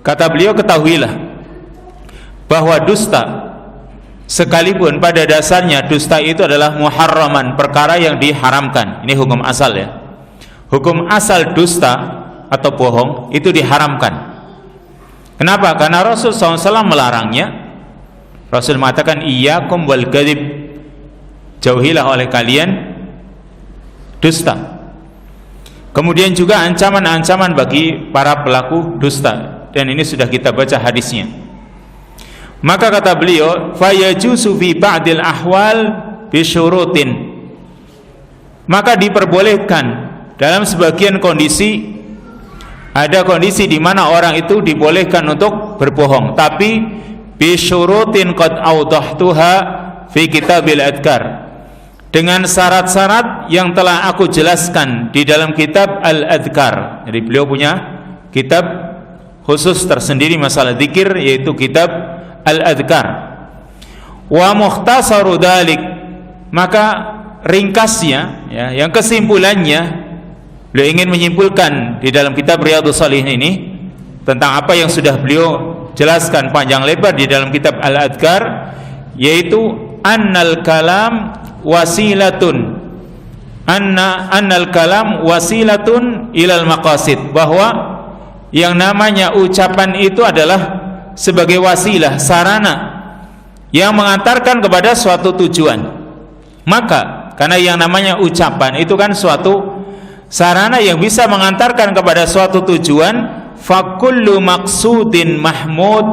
Kata beliau, ketahuilah bahwa dusta, sekalipun pada dasarnya dusta itu adalah muharraman, perkara yang diharamkan. Ini hukum asal ya. Hukum asal dusta atau bohong itu diharamkan. Kenapa? Karena Rasul SAW melarangnya. Rasul mengatakan, iyyakum wal kadhib, jauhilah oleh kalian dusta. Kemudian juga ancaman-ancaman bagi para pelaku dusta, dan ini sudah kita baca hadisnya. Maka kata beliau, fayajuzu fi ba'dil ahwal bisyurutin, maka diperbolehkan dalam sebagian kondisi. Ada kondisi di mana orang itu dibolehkan untuk berbohong, tapi bisyurutin qad awdahtuha fi kitabil adhkar, dengan syarat-syarat yang telah aku jelaskan di dalam kitab Al-Adhkar. Jadi beliau punya kitab khusus tersendiri masalah zikir, yaitu kitab Al-Adhkar. Wa mukhtasaru dzalik, maka ringkasnya ya, yang kesimpulannya, beliau ingin menyimpulkan di dalam kitab Riyadhus Shalihin ini tentang apa yang sudah beliau jelaskan panjang lebar di dalam kitab Al-Adhkar, yaitu annal kalam wasilatun, annal kalam wasilatun ilal maqasid, bahwa yang namanya ucapan itu adalah sebagai wasilah, sarana yang mengantarkan kepada suatu tujuan. Maka karena yang namanya ucapan itu kan suatu sarana yang bisa mengantarkan kepada suatu tujuan, fakullu maqsudin mahmud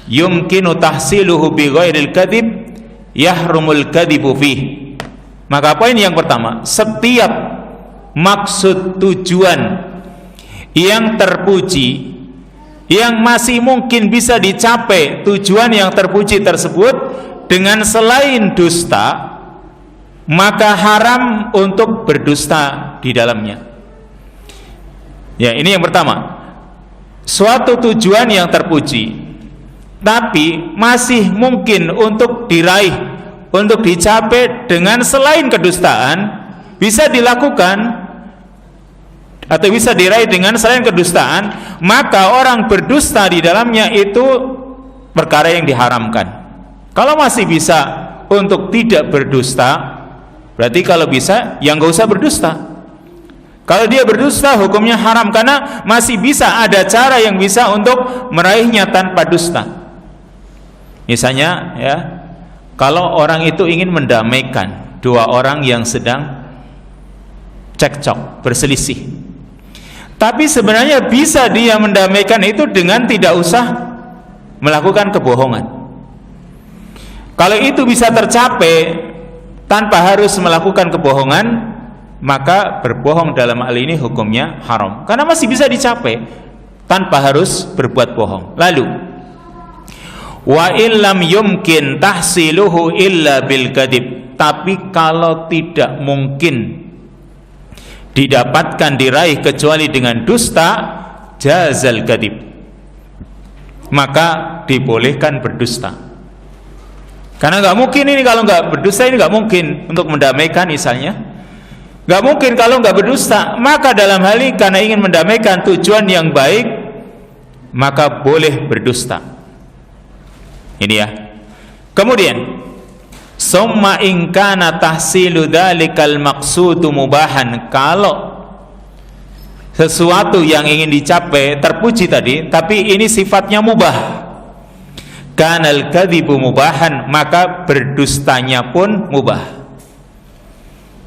yumkinu tahsiluhu bi ghairil kadhib yahrumul kadhibu fih. Maka poin yang pertama, setiap maksud tujuan yang terpuji, yang masih mungkin bisa dicapai tujuan yang terpuji tersebut dengan selain dusta, maka haram untuk berdusta di dalamnya. Ya, ini yang pertama. Suatu tujuan yang terpuji, tapi masih mungkin untuk diraih, untuk dicapai dengan selain kedustaan, bisa dilakukan atau bisa diraih dengan selain kedustaan, maka orang berdusta di dalamnya itu perkara yang diharamkan. Kalau masih bisa untuk tidak berdusta, berarti kalau bisa ya nggak usah berdusta. Kalau dia berdusta hukumnya haram, karena masih bisa ada cara yang bisa untuk meraihnya tanpa dusta. Misalnya ya, kalau orang itu ingin mendamaikan dua orang yang sedang cekcok, berselisih, tapi sebenarnya bisa dia mendamaikan itu dengan tidak usah melakukan kebohongan. Kalau itu bisa tercapai tanpa harus melakukan kebohongan, maka berbohong dalam hal ini hukumnya haram, karena masih bisa dicapai tanpa harus berbuat bohong. Lalu wa illam yumkin tahsiluhu illa bil kadhib, tapi kalau tidak mungkin didapatkan, diraih kecuali dengan dusta, jazal kadhib, maka dibolehkan berdusta. Karena nggak mungkin ini, kalau nggak berdusta ini nggak mungkin untuk mendamaikan misalnya, nggak mungkin kalau nggak berdusta. Maka dalam hal ini karena ingin mendamaikan tujuan yang baik, maka boleh berdusta. Ini ya. Kemudian summa in kana tahsilu dzalikal maqsudu mubahan, kalau sesuatu yang ingin dicapai terpuji tadi, tapi ini sifatnya mubah, kanal kadhibu mubahan, maka berdustanya pun mubah.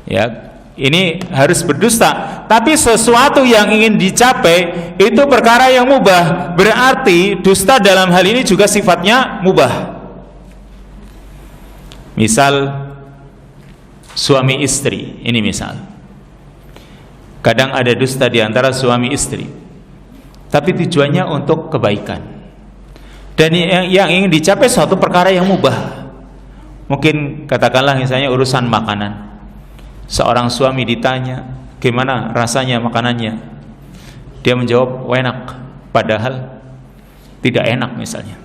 Ya, ini harus berdusta, tapi sesuatu yang ingin dicapai itu perkara yang mubah, berarti dusta dalam hal ini juga sifatnya mubah. Misal suami istri, ini misal kadang ada dusta di antara suami istri, tapi tujuannya untuk kebaikan, dan yang ingin dicapai suatu perkara yang mubah. Mungkin katakanlah misalnya urusan makanan, seorang suami ditanya gimana rasanya makanannya, dia menjawab enak, padahal tidak enak misalnya,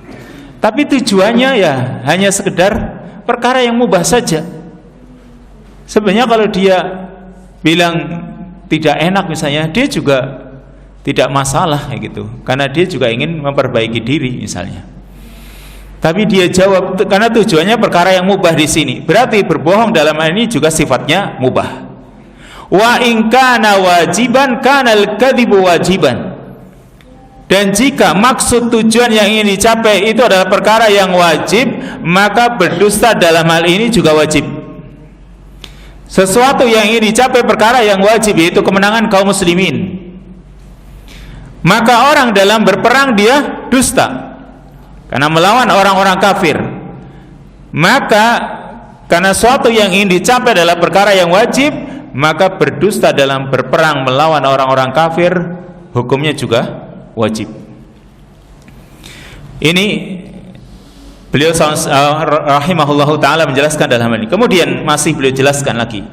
tapi tujuannya ya hanya sekedar perkara yang mubah saja. Sebenarnya kalau dia bilang tidak enak misalnya, dia juga tidak masalah gitu, karena dia juga ingin memperbaiki diri misalnya. Tapi dia jawab karena tujuannya perkara yang mubah di sini. Berarti berbohong dalam hal ini juga sifatnya mubah. Wa in kana wajiban kana al-kadzibu wajiban. Dan jika maksud tujuan yang ingin dicapai itu adalah perkara yang wajib, maka berdusta dalam hal ini juga wajib. Sesuatu yang ingin dicapai perkara yang wajib, yaitu kemenangan kaum muslimin, maka orang dalam berperang dia dusta karena melawan orang-orang kafir. Maka karena suatu yang ingin dicapai adalah perkara yang wajib, maka berdusta dalam berperang melawan orang-orang kafir hukumnya juga wajib. Ini beliau rahimahullahu ta'ala menjelaskan dalam hal ini. Kemudian masih beliau jelaskan lagi,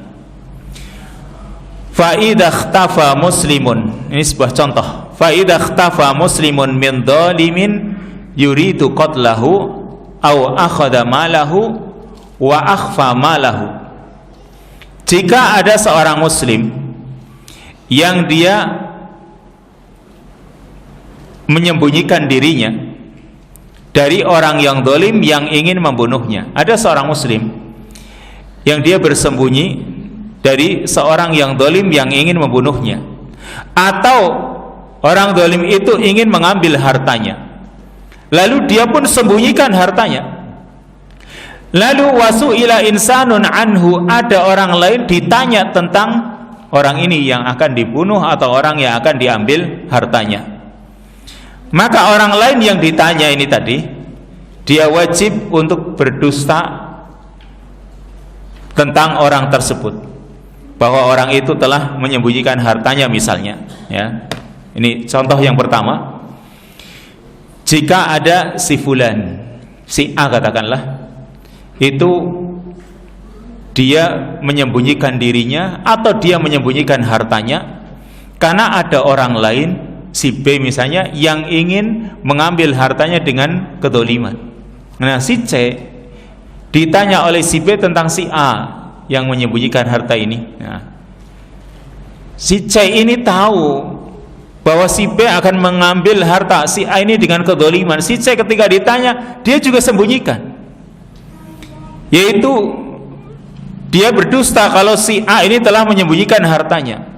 fa idza ikhtafa muslimun, ini sebuah contoh, fa idza ikhtafa muslimun min dhalimin yuridu qatlahu aw akhadha malahu wa akhfa malahu. Jika ada seorang muslim yang dia menyembunyikan dirinya dari orang yang zalim yang ingin membunuhnya. Ada seorang muslim yang dia bersembunyi dari seorang yang zalim yang ingin membunuhnya, atau orang zalim itu ingin mengambil hartanya, lalu dia pun sembunyikan hartanya. Lalu wasu'ila insanun anhu, ada orang lain ditanya tentang orang ini yang akan dibunuh atau orang yang akan diambil hartanya. Maka orang lain yang ditanya ini tadi, dia wajib untuk berdusta tentang orang tersebut, bahwa orang itu telah menyembunyikan hartanya misalnya, ya. Ini contoh yang pertama. Jika ada si fulan, si A katakanlah, itu dia menyembunyikan dirinya atau dia menyembunyikan hartanya karena ada orang lain, si B misalnya, yang ingin mengambil hartanya dengan kedoliman. Nah, si C ditanya oleh si B tentang si A yang menyembunyikan harta ini. Nah, si C ini tahu bahwa si B akan mengambil harta si A ini dengan kedoliman. Si C ketika ditanya, dia juga sembunyikan, yaitu dia berdusta kalau si A ini telah menyembunyikan hartanya.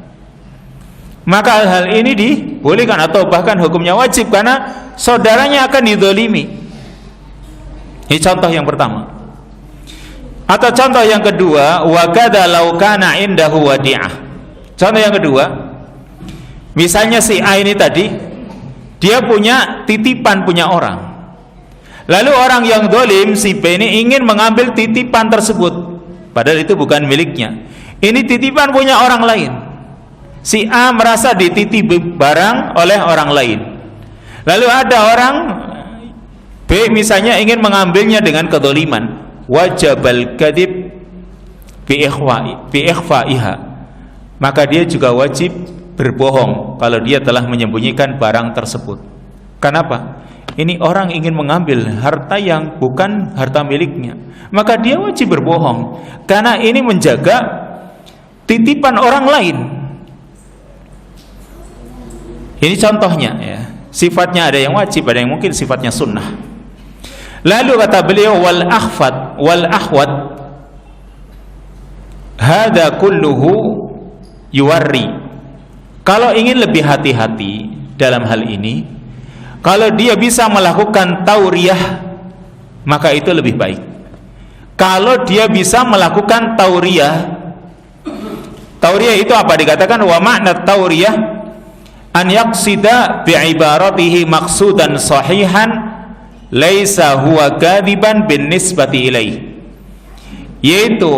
Maka hal ini dibolehkan atau bahkan hukumnya wajib karena saudaranya akan dizalimi. Ini contoh yang pertama. Atau contoh yang kedua, wa kadza law kana indahu wadi'ah. Contoh yang kedua, misalnya si A ini tadi dia punya titipan punya orang. Lalu orang yang zalim, si B ini, ingin mengambil titipan tersebut, padahal itu bukan miliknya. Ini titipan punya orang lain. Si A merasa dititipi barang oleh orang lain. Lalu ada orang B misalnya ingin mengambilnya dengan kedzaliman. Wajabal kadzib bi ikhfa'iha. Maka dia juga wajib berbohong kalau dia telah menyembunyikan barang tersebut. Kenapa? Ini orang ingin mengambil harta yang bukan harta miliknya, maka dia wajib berbohong karena ini menjaga titipan orang lain. Ini contohnya, ya. Sifatnya ada yang wajib, ada yang mungkin sifatnya sunnah. Lalu kata beliau, wal akhwat hada kulluhu yuwarri. Kalau ingin lebih hati-hati dalam hal ini, kalau dia bisa melakukan tauriyah, maka itu lebih baik. Kalau dia bisa melakukan tauriyah, tauriyah itu apa? Dikatakan wa makna tauriyah an yaqsida bi'ibaratihi maqsudan sahihan laisa huwa kadiban bin nisbati ilaih. Yaitu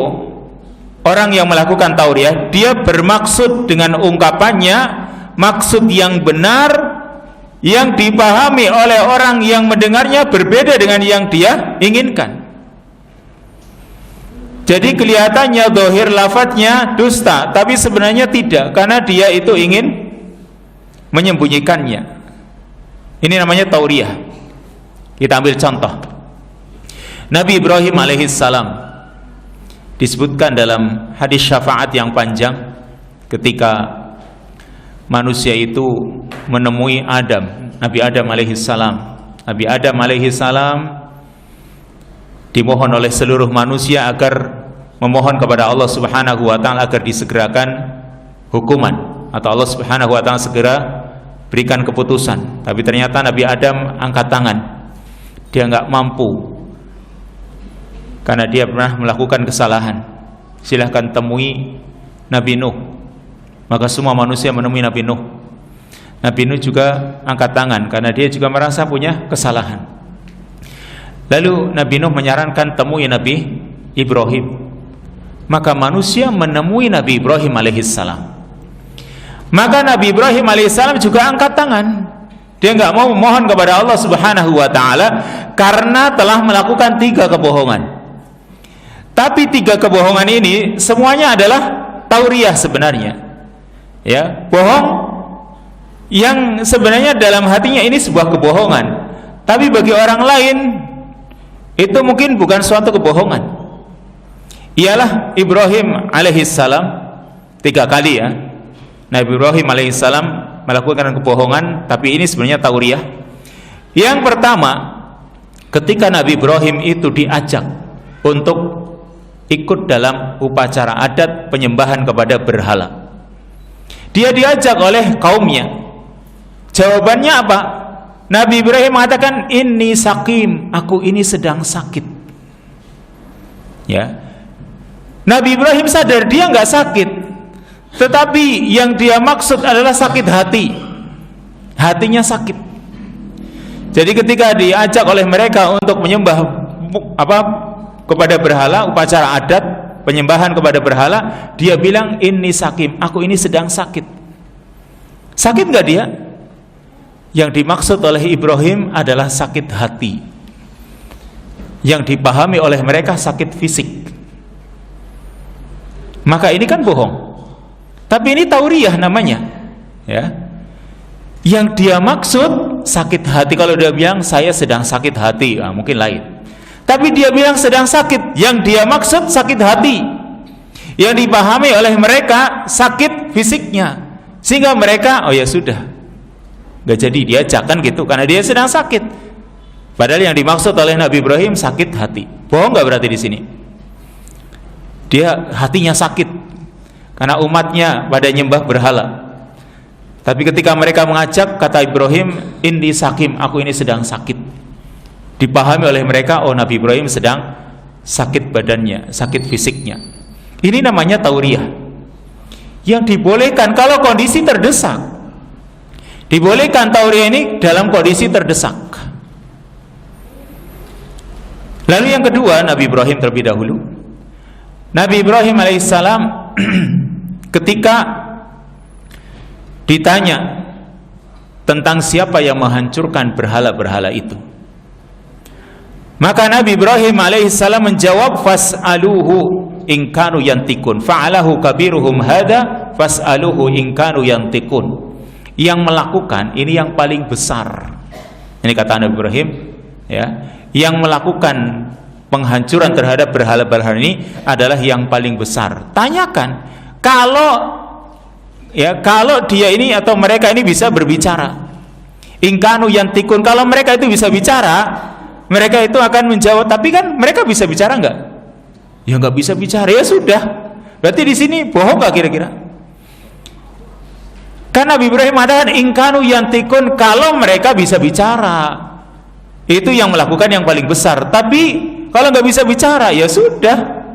orang yang melakukan tauriyah, dia bermaksud dengan ungkapannya maksud yang benar yang dipahami oleh orang yang mendengarnya berbeda dengan yang dia inginkan. Jadi kelihatannya zahir lafadznya dusta, tapi sebenarnya tidak, karena dia itu ingin menyembunyikannya. Ini namanya tauriyah. Kita ambil contoh. Nabi Ibrahim alaihissalam disebutkan dalam hadis syafaat yang panjang ketika manusia itu menemui Adam, Nabi Adam alaihissalam. Nabi Adam alaihissalam dimohon oleh seluruh manusia agar memohon kepada Allah Subhanahu wa taala agar disegerakan hukuman atau Allah Subhanahu wa taala segera berikan keputusan. Tapi ternyata Nabi Adam angkat tangan. Dia enggak mampu karena dia pernah melakukan kesalahan. Silahkan temui Nabi Nuh. Maka semua manusia menemui Nabi Nuh. Nabi Nuh juga angkat tangan karena dia juga merasa punya kesalahan. Lalu Nabi Nuh menyarankan temui Nabi Ibrahim. Maka manusia menemui Nabi Ibrahim alaihissalam. Maka Nabi Ibrahim alaihissalam juga angkat tangan. Dia enggak mau memohon kepada Allah Subhanahu wa taala karena telah melakukan 3 kebohongan. Tapi 3 kebohongan ini semuanya adalah tauriyah sebenarnya. Ya, bohong yang sebenarnya dalam hatinya ini sebuah kebohongan. Tapi bagi orang lain itu mungkin bukan suatu kebohongan. Ialah Ibrahim alaihissalam 3 kali ya. Nabi Ibrahim alaihissalam melakukan kebohongan, tapi ini sebenarnya tauriyah. Yang pertama, ketika Nabi Ibrahim itu diajak untuk ikut dalam upacara adat penyembahan kepada berhala, dia diajak oleh kaumnya. Jawabannya apa? Nabi Ibrahim mengatakan, inni sakim, aku ini sedang sakit. Ya, Nabi Ibrahim sadar dia nggak sakit, tetapi yang dia maksud adalah sakit hati. Hatinya sakit. Jadi ketika diajak oleh mereka untuk menyembah kepada berhala, upacara adat penyembahan kepada berhala, dia bilang inni sakim, aku ini sedang sakit. Sakit nggak dia? Yang dimaksud oleh Ibrahim adalah sakit hati. Yang dipahami oleh mereka sakit fisik. Maka ini kan bohong. Tapi ini tauriyah namanya. Ya. Yang dia maksud sakit hati. Kalau dia bilang saya sedang sakit hati, mungkin lain. Tapi dia bilang sedang sakit, yang dia maksud sakit hati. Yang dipahami oleh mereka sakit fisiknya. Sehingga mereka, oh ya sudah, gak jadi diajak kan gitu, karena dia sedang sakit. Padahal yang dimaksud oleh Nabi Ibrahim sakit hati. Bohong gak berarti di sini? Dia hatinya sakit karena umatnya pada nyembah berhala. Tapi ketika mereka mengajak, kata Ibrahim, inni sakim, aku ini sedang sakit. Dipahami oleh mereka, oh Nabi Ibrahim sedang sakit badannya, sakit fisiknya. Ini namanya tauriyah. Yang dibolehkan kalau kondisi terdesak. Dibolehkan tauriyah ini dalam kondisi terdesak. Lalu yang kedua, Nabi Ibrahim terlebih dahulu. Nabi Ibrahim alaihissalam ketika ditanya tentang siapa yang menghancurkan berhala-berhala itu, maka Nabi Ibrahim alaihissalam menjawab, fas'aluhu in kanu yantikun fa'alahu kabiruhum hada fas'aluhu in kanu yantikun. Yang melakukan ini yang paling besar. Ini kata Nabi Ibrahim, ya, yang melakukan penghancuran terhadap berhala-berhala ini adalah yang paling besar. Tanyakan kalau dia ini atau mereka ini bisa berbicara. In kanu yantikun, kalau mereka itu bisa bicara, mereka itu akan menjawab. Tapi kan mereka bisa bicara enggak? Ya enggak bisa bicara. Ya sudah. Berarti di sini bohong enggak kira-kira? Karena Nabi Ibrahim mengatakan ingkanu yantikun, kalau mereka bisa bicara, itu yang melakukan yang paling besar. Tapi kalau nggak bisa bicara, ya sudah.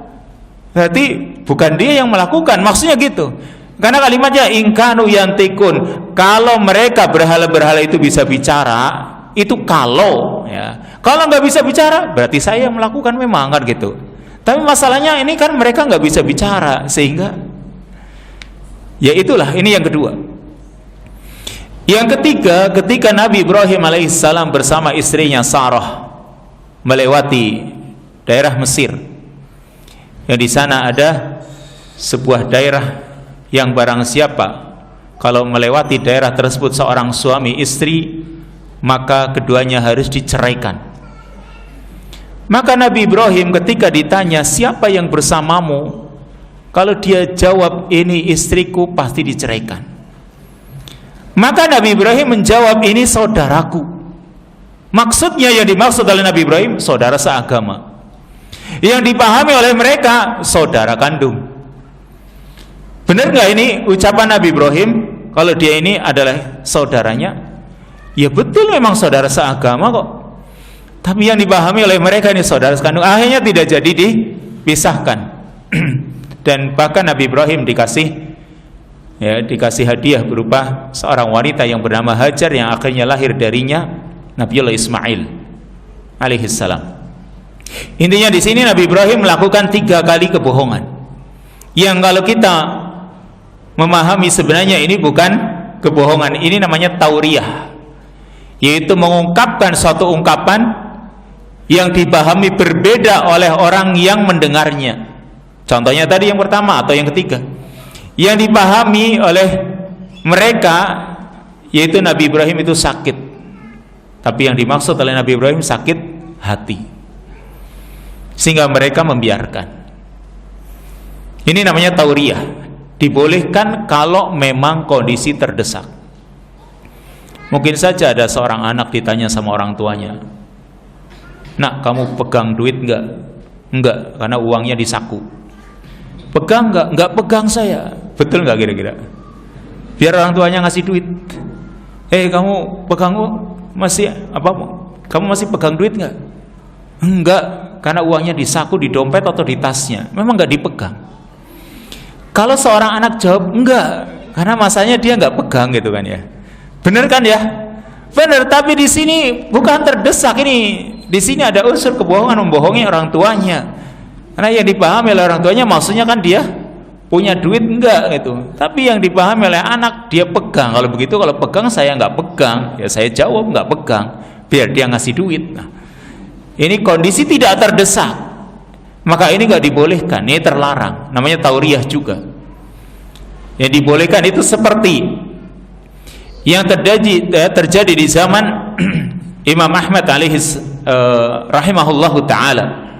Berarti bukan dia yang melakukan. Maksudnya gitu. Karena kalimatnya ingkanu yantikun, kalau mereka berhala-berhala itu bisa bicara, itu kalau, ya. Kalau nggak bisa bicara, berarti saya yang melakukan memang kan gitu. Tapi masalahnya ini kan mereka nggak bisa bicara, sehingga ya itulah, ini yang kedua. Yang ketiga, ketika Nabi Ibrahim alaihissalam bersama istrinya Sarah melewati daerah Mesir, yang di sana ada sebuah daerah yang barang siapa kalau melewati daerah tersebut seorang suami istri, maka keduanya harus diceraikan. Maka Nabi Ibrahim ketika ditanya siapa yang bersamamu, kalau dia jawab ini istriku, pasti diceraikan. Maka Nabi Ibrahim menjawab, ini saudaraku. Maksudnya yang dimaksud oleh Nabi Ibrahim saudara seagama. Yang dipahami oleh mereka saudara kandung. Benar nggak ini ucapan Nabi Ibrahim kalau dia ini adalah saudaranya? Ya betul, memang saudara seagama kok. Tapi yang dipahami oleh mereka ini saudara sekandung. Akhirnya tidak jadi dipisahkan. Dan bahkan Nabi Ibrahim dikasih hadiah berupa seorang wanita yang bernama Hajar yang akhirnya lahir darinya Nabiullah Ismail alaihissalam. Intinya di sini Nabi Ibrahim melakukan 3 kali kebohongan. Yang kalau kita memahami sebenarnya ini bukan kebohongan, ini namanya tauriyah, yaitu mengungkapkan suatu ungkapan yang dipahami berbeda oleh orang yang mendengarnya. Contohnya tadi yang pertama atau yang ketiga, yang dipahami oleh mereka yaitu Nabi Ibrahim itu sakit, tapi yang dimaksud oleh Nabi Ibrahim sakit hati, sehingga mereka membiarkan. Ini namanya tauriyah. Dibolehkan kalau memang kondisi terdesak. Mungkin saja ada seorang anak ditanya sama orang tuanya, "Nak, kamu pegang duit enggak?" "Enggak, karena uangnya di saku." "Pegang enggak?" "Enggak pegang saya." Betul enggak kira-kira? Biar orang tuanya ngasih duit. Kamu pegang masih apa? Kamu masih pegang duit enggak?" "Enggak, karena uangnya di saku, di dompet atau di tasnya." Memang enggak dipegang. Kalau seorang anak jawab enggak, karena masanya dia enggak pegang gitu kan ya. Benar kan ya? Benar, tapi di sini bukan terdesak ini. Di sini ada unsur kebohongan, membohongi orang tuanya. Karena yang dipahami oleh orang tuanya maksudnya kan dia punya duit enggak gitu. Tapi yang dipahami oleh anak dia pegang. Kalau begitu, kalau pegang saya enggak pegang, ya saya jawab enggak pegang, biar dia ngasih duit. Nah, ini kondisi tidak terdesak. Maka ini enggak dibolehkan, ini terlarang. Namanya tauriyah juga. Yang dibolehkan itu seperti yang terjadi di zaman Imam Ahmad rahimahullahu ta'ala.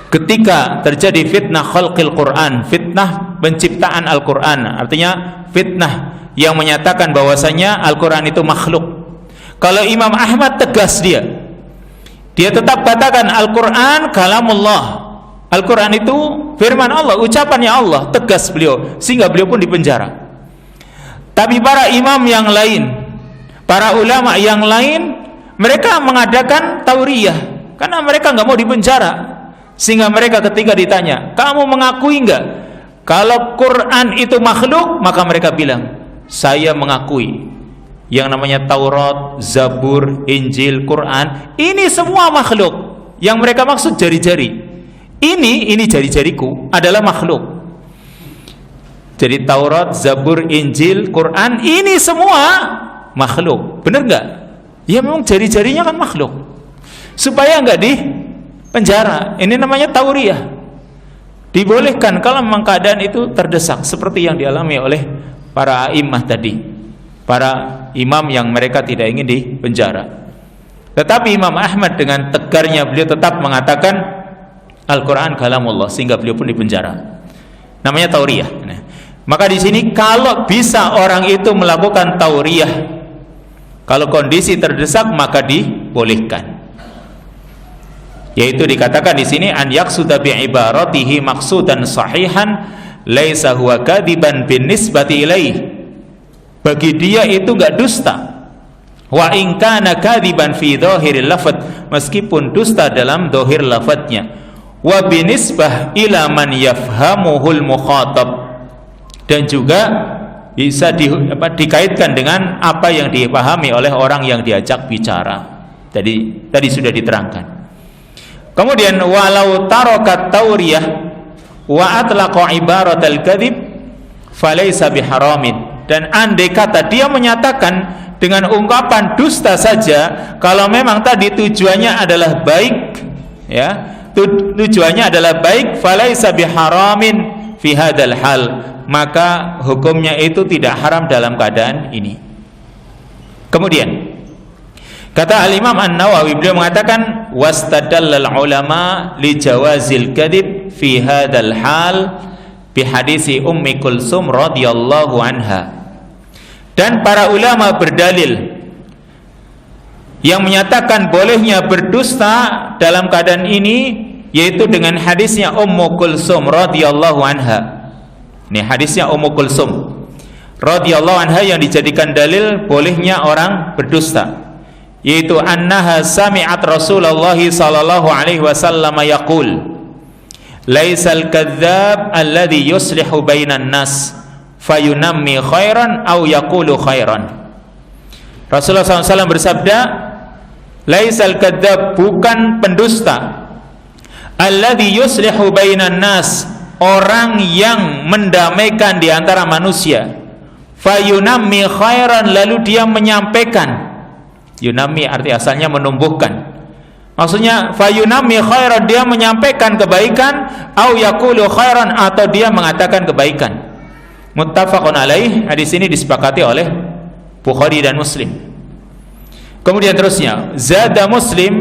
Ketika terjadi fitnah khalqil Quran, fitnah penciptaan Al-Quran, artinya fitnah yang menyatakan bahwasanya Al-Quran itu makhluk. Kalau Imam Ahmad tegas dia tetap katakan Al-Quran kalamullah, Al-Quran itu firman Allah, ucapannya Allah, tegas beliau, sehingga beliau pun dipenjara. Tapi para imam yang lain, para ulama yang lain, mereka mengadakan tauriyah karena mereka nggak mau dipenjara, sehingga mereka ketika ditanya, "Kamu mengakui nggak kalau Quran itu makhluk?" Maka mereka bilang, "Saya mengakui yang namanya Taurat, Zabur, Injil, Quran, ini semua makhluk." Yang mereka maksud jari-jari. Ini jari-jariku adalah makhluk. Jadi Taurat, Zabur, Injil, Quran, ini semua makhluk. Benar nggak? Ya memang jari-jarinya kan makhluk. Supaya nggak dipenjara. Ini namanya tauriyah. Dibolehkan kalau memang keadaan itu terdesak, seperti yang dialami oleh para a'immah tadi, para imam yang mereka tidak ingin dipenjara. Tetapi Imam Ahmad dengan tegarnya beliau tetap mengatakan Al-Quran kalamullah, sehingga beliau pun dipenjara. Namanya tauriyah. Nah, maka di sini kalau bisa orang itu melakukan tauriyah, kalau kondisi terdesak maka dibolehkan. Yaitu dikatakan di sini an yaqsuda bi ibaratihi maqsudan sahihan laisa huwa kadiban bin nisbati ilaih. Bagi dia itu enggak dusta. Wa in kana kadiban fi dhahiril lafadz, meskipun dusta dalam dhahir lafadznya. Wa binisbah ila man yafhamuhul mukhatab, dan juga bisa dikaitkan dengan apa yang dipahami oleh orang yang diajak bicara. Tadi sudah diterangkan. Kemudian walau tarakat tauriyah wa atlaqa ibaratal kadhib falaysa biharamin, dan andai kata dia menyatakan dengan ungkapan dusta saja, kalau memang tadi tujuannya adalah baik, ya, tujuannya adalah baik, falaysa biharamin fi hadzal hal, maka hukumnya itu tidak haram dalam keadaan ini. Kemudian kata Al-Imam An-Nawawi, beliau mengatakan wastadallal ulama li jawazil kadhib fi hadzal hal bi hadisi Ummi Kulsum radhiyallahu anha. Dan para ulama berdalil yang menyatakan bolehnya berdusta dalam keadaan ini, yaitu dengan hadisnya Ummu Kulsum radhiyallahu anha. Ini hadisnya Ummu Kulsum radhiyallahu anha yang dijadikan dalil bolehnya orang berdusta, yaitu annaha sami'at Rasulullah sallallahu alaihi wasallam yaqul laisal kadzdzab alladhi yuslihu bainan nas fayunammi khairan aw yaqulu khairan. Rasulullah SAW bersabda, laisal kadzdzab, bukan pendusta, alladhi yuslihu bainan nas, orang yang mendamaikan di antara manusia, fayunammi khairan, lalu dia menyampaikan. Yunammi arti asalnya menumbuhkan, maksudnya fayunammi khairan, dia menyampaikan kebaikan, au yaqulu khairan, atau dia mengatakan kebaikan. Muttafaqun alaih, hadis ini disepakati oleh Bukhari dan Muslim. Kemudian terusnya, zada Muslim,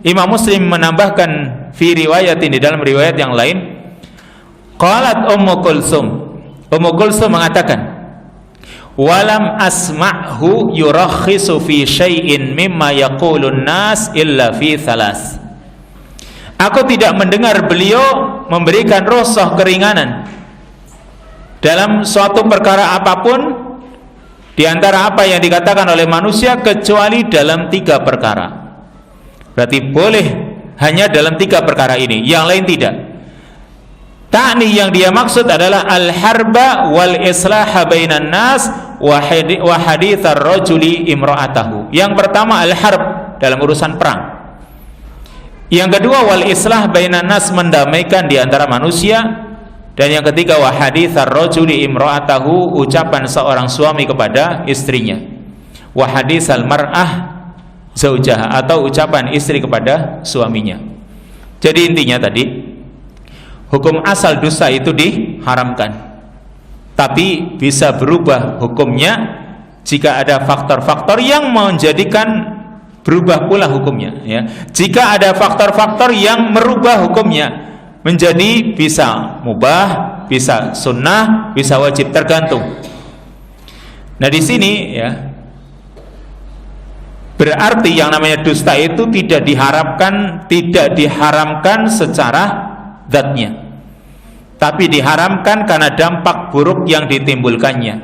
Imam Muslim menambahkan fi riwayatin, di dalam riwayat yang lain, qalat Ummu Kulsum, Ummu Kulsum mengatakan, walam asma'hu yurakhisu fi syai'in mimma yaqulun nas illa fi thalas. Aku tidak mendengar beliau memberikan rukhsah, keringanan dalam suatu perkara apapun di antara apa yang dikatakan oleh manusia, kecuali dalam 3 perkara. Berarti boleh hanya dalam 3 perkara ini, yang lain tidak. Ta'ni, yang dia maksud adalah al-harba wal islaha bainan nas wa haditsar rajuli imra'atahu. Yang pertama al-harb, dalam urusan perang. Yang kedua wal islah bainan nas, mendamaikan di antara manusia. Dan yang ketiga wa haditsar rajuli imra'atahu, ucapan seorang suami kepada istrinya. Wa haditsal mar'ah zaujaha, atau ucapan istri kepada suaminya. Jadi intinya tadi, hukum asal dusta itu diharamkan, tapi bisa berubah hukumnya jika ada faktor-faktor yang menjadikan berubah pula hukumnya, ya. Jika ada faktor-faktor yang merubah hukumnya menjadi bisa mubah, bisa sunnah, bisa wajib, tergantung. Nah di sini, ya, berarti yang namanya dusta itu tidak diharamkan secara zatnya, tapi diharamkan karena dampak buruk yang ditimbulkannya.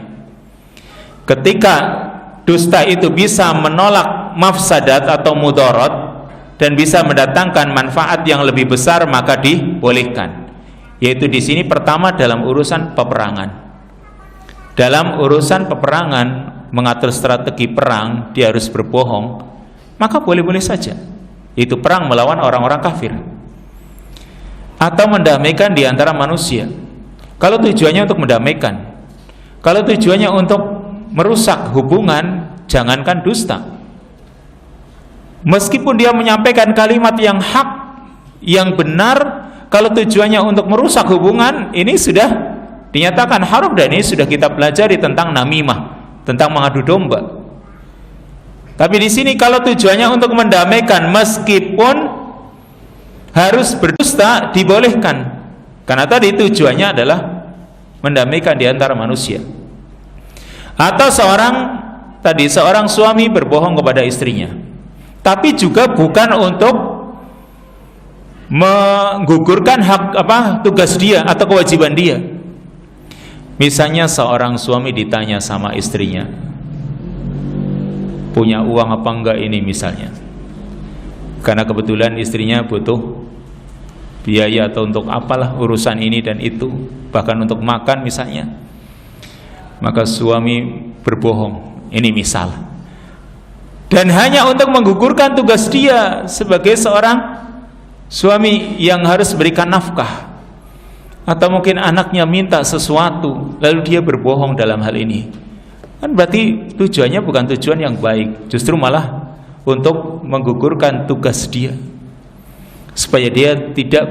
Ketika dusta itu bisa menolak mafsadat atau mudarat dan bisa mendatangkan manfaat yang lebih besar, maka dibolehkan. Yaitu di sini pertama dalam urusan peperangan. Dalam urusan peperangan, mengatur strategi perang, dia harus berbohong, maka boleh-boleh saja. Itu perang melawan orang-orang kafir. Atau mendamaikan di antara manusia. Kalau tujuannya untuk mendamaikan, kalau tujuannya untuk merusak hubungan, jangankan dusta. Meskipun dia menyampaikan kalimat yang hak, yang benar, kalau tujuannya untuk merusak hubungan, ini sudah dinyatakan haram. Dan ini sudah kita pelajari tentang namimah, tentang mengadu domba. Tapi di sini kalau tujuannya untuk mendamaikan, meskipun harus berdusta, dibolehkan. Karena tadi tujuannya adalah mendamaikan di antara manusia. Atau seorang suami berbohong kepada istrinya, tapi juga bukan untuk menggugurkan tugas dia atau kewajiban dia. Misalnya seorang suami ditanya sama istrinya, punya uang apa enggak ini misalnya, karena kebetulan istrinya butuh biaya atau untuk apalah urusan ini dan itu, bahkan untuk makan misalnya, maka suami berbohong, ini misal, dan hanya untuk menggugurkan tugas dia sebagai seorang suami yang harus berikan nafkah. Atau mungkin anaknya minta sesuatu, lalu dia berbohong dalam hal ini, kan berarti tujuannya bukan tujuan yang baik, justru malah untuk menggugurkan tugas dia, supaya dia tidak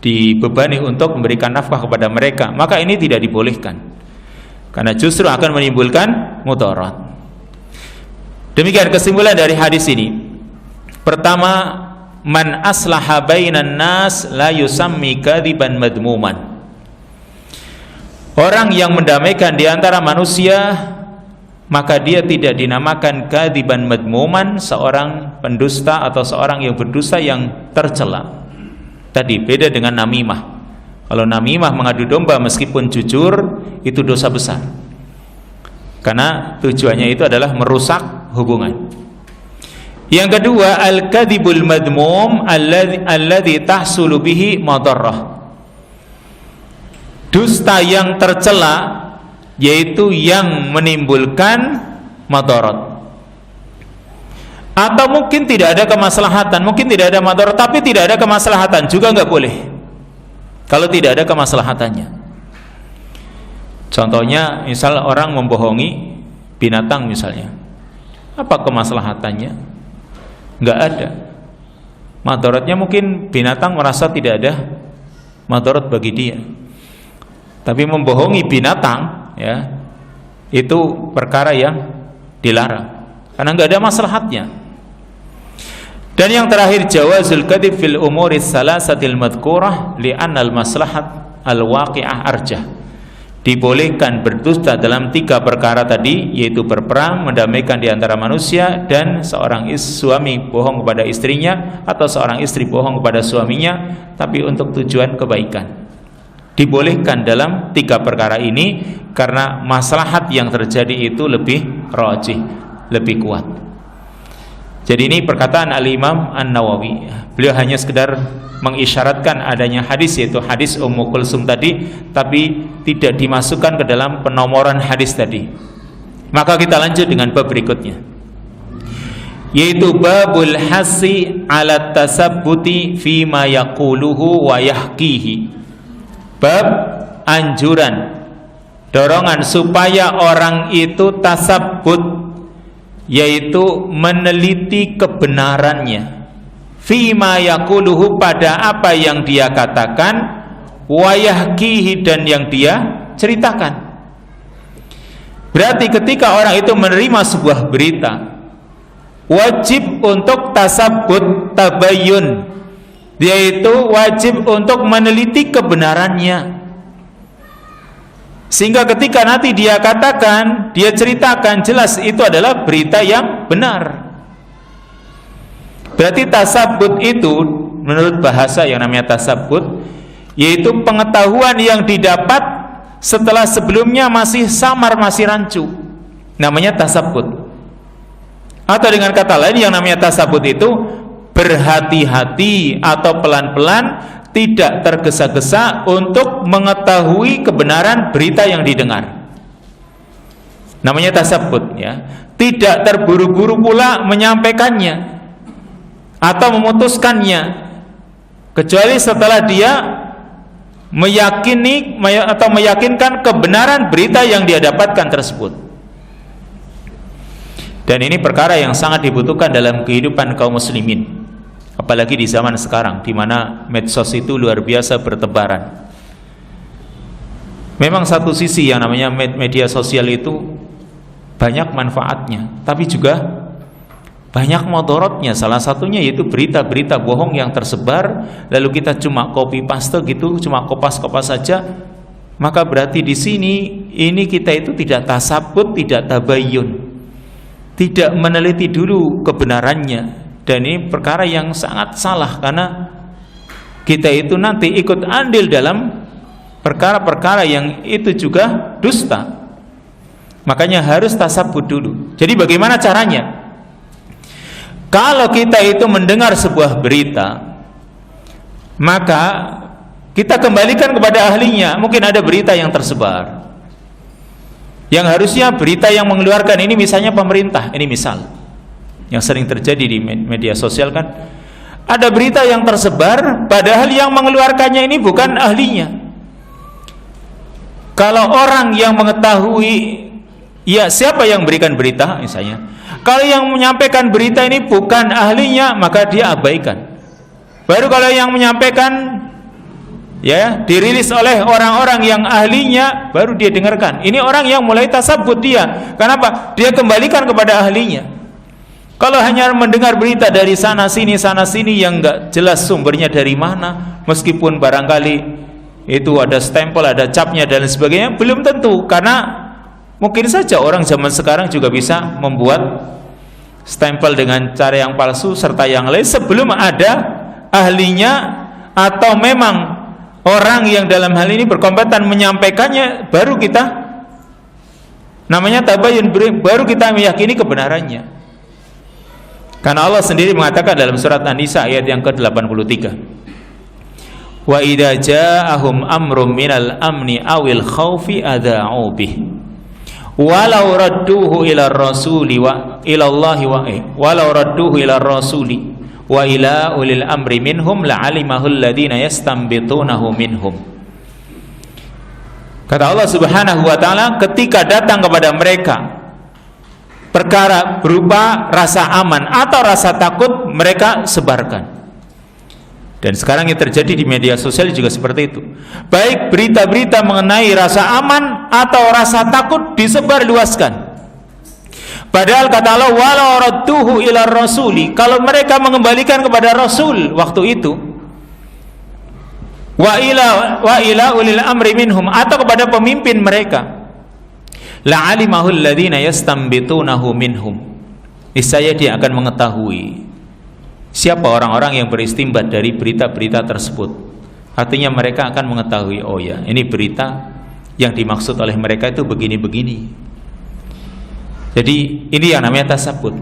dibebani untuk memberikan nafkah kepada mereka. Maka ini tidak dibolehkan, karena justru akan menimbulkan mudarat. Demikian kesimpulan dari hadis ini. Pertama, man aslaha bainan nas la yusammi kadziban madmuman. Orang yang mendamaikan di antara manusia, maka dia tidak dinamakan kadziban madmuman, seorang pendusta atau seorang yang berdusta yang tercela. Tadi beda dengan namimah. Kalau namimah mengadu domba meskipun jujur, itu dosa besar, karena tujuannya itu adalah merusak hubungan. Yang kedua, al-kadzibul madmum alladzi tahsulu bihi madarrah. Dusta yang tercela, yaitu yang menimbulkan madarat. Atau mungkin tidak ada kemaslahatan, mungkin tidak ada madarat tapi tidak ada kemaslahatan juga nggak boleh kalau tidak ada kemaslahatannya. Contohnya, misal orang membohongi binatang misalnya, apa kemaslahatannya? Nggak ada. Madaratnya mungkin binatang merasa tidak ada madarat bagi dia, tapi membohongi binatang, ya, itu perkara yang dilarang karena nggak ada maslahatnya. Dan yang terakhir, jawazul kadzib fil umuri salasatil madhkurah li'anna al maslahat al waqi'ah arjah. Dibolehkan berdusta dalam 3 perkara tadi, yaitu berperang, mendamaikan di antara manusia, dan seorang suami bohong kepada istrinya atau seorang istri bohong kepada suaminya tapi untuk tujuan kebaikan. Dibolehkan dalam 3 perkara ini karena maslahat yang terjadi itu lebih rajih, lebih kuat. Jadi ini perkataan Al-Imam An-Nawawi. Beliau hanya sekedar mengisyaratkan adanya hadis, yaitu hadis Ummu Kulsum tadi, tapi tidak dimasukkan ke dalam penomoran hadis tadi. Maka kita lanjut dengan bab berikutnya, yaitu babul hasi ala tasabbuti fima yaquluhu wa yahkihi. Bab anjuran, dorongan supaya orang itu tasabbut, yaitu meneliti kebenarannya, fima yaquluhu, pada apa yang dia katakan, wa yahkihi, dan yang dia ceritakan. Berarti ketika orang itu menerima sebuah berita, wajib untuk tasabbut, tabayyun, yaitu wajib untuk meneliti kebenarannya, sehingga ketika nanti dia katakan, dia ceritakan, jelas itu adalah berita yang benar. Berarti tasabbut itu menurut bahasa yang namanya tasabbut, yaitu pengetahuan yang didapat setelah sebelumnya masih samar, masih rancu, namanya tasabbut. Atau dengan kata lain, yang namanya tasabbut itu berhati-hati atau pelan-pelan, tidak tergesa-gesa untuk mengetahui kebenaran berita yang didengar. Namanya tasabbut, ya. Tidak terburu-buru pula menyampaikannya atau memutuskannya, kecuali setelah dia meyakini atau meyakinkan kebenaran berita yang dia dapatkan tersebut. Dan ini perkara yang sangat dibutuhkan dalam kehidupan kaum muslimin, apalagi di zaman sekarang di mana medsos itu luar biasa bertebaran. Memang satu sisi yang namanya media sosial itu banyak manfaatnya, tapi juga banyak mudaratnya. Salah satunya yaitu berita-berita bohong yang tersebar, lalu kita cuma copy paste gitu, cuma kopas-kopas saja. Maka berarti di sini ini kita itu tidak tasabbut, tidak tabayyun, tidak meneliti dulu kebenarannya. Dan ini perkara yang sangat salah, karena kita itu nanti ikut andil dalam perkara-perkara yang itu juga dusta. Makanya harus tasabbut dulu. Jadi bagaimana caranya? Kalau kita itu mendengar sebuah berita, maka kita kembalikan kepada ahlinya. Mungkin ada berita yang tersebar yang harusnya berita yang mengeluarkan ini misalnya pemerintah. Ini misal yang sering terjadi di media sosial, kan ada berita yang tersebar padahal yang mengeluarkannya ini bukan ahlinya. Kalau orang yang mengetahui, ya siapa yang berikan berita misalnya, kalau yang menyampaikan berita ini bukan ahlinya, maka dia abaikan. Baru kalau yang menyampaikan ya dirilis oleh orang-orang yang ahlinya, baru dia dengarkan. Ini orang yang mulai tasabbut dia. Kenapa? Dia kembalikan kepada ahlinya. Kalau hanya mendengar berita dari sana sini yang enggak jelas sumbernya dari mana, meskipun barangkali itu ada stempel, ada capnya dan sebagainya, belum tentu, karena Mungkin saja orang zaman sekarang juga bisa membuat stempel dengan cara yang palsu serta yang lain sebelum ada ahlinya, atau memang orang yang dalam hal ini berkompeten menyampaikannya, baru kita namanya tabayun, baru kita meyakini kebenarannya. Karena Allah sendiri mengatakan dalam surat An-Nisa ayat yang ke-83, wa idza ja'ahum amrum minal amni awil khaufi adha'u bih walau radduhu ila rasuli wa ila Allah walau radduhu ila rasuli wa ila ulil amri minhum la'alimahu alladhina yastanbitunahu minhum. Kata Allah Subhanahu wa taala, ketika datang kepada mereka perkara berupa rasa aman atau rasa takut, mereka sebarkan. Dan sekarang yang terjadi di media sosial juga seperti itu. Baik berita-berita mengenai rasa aman atau rasa takut disebar luaskan. Padahal kata Allah, walau radduhu ila rasuli, kalau mereka mengembalikan kepada Rasul waktu itu, wa ila ulil amri minhum, atau kepada pemimpin mereka, la'alimahu alladhina yastanbitunahu minhum, niscaya dia akan mengetahui siapa orang-orang yang beristimbat dari berita-berita tersebut. Artinya mereka akan mengetahui, oh ya, ini berita yang dimaksud oleh mereka itu begini-begini. Jadi ini yang namanya tasabbut.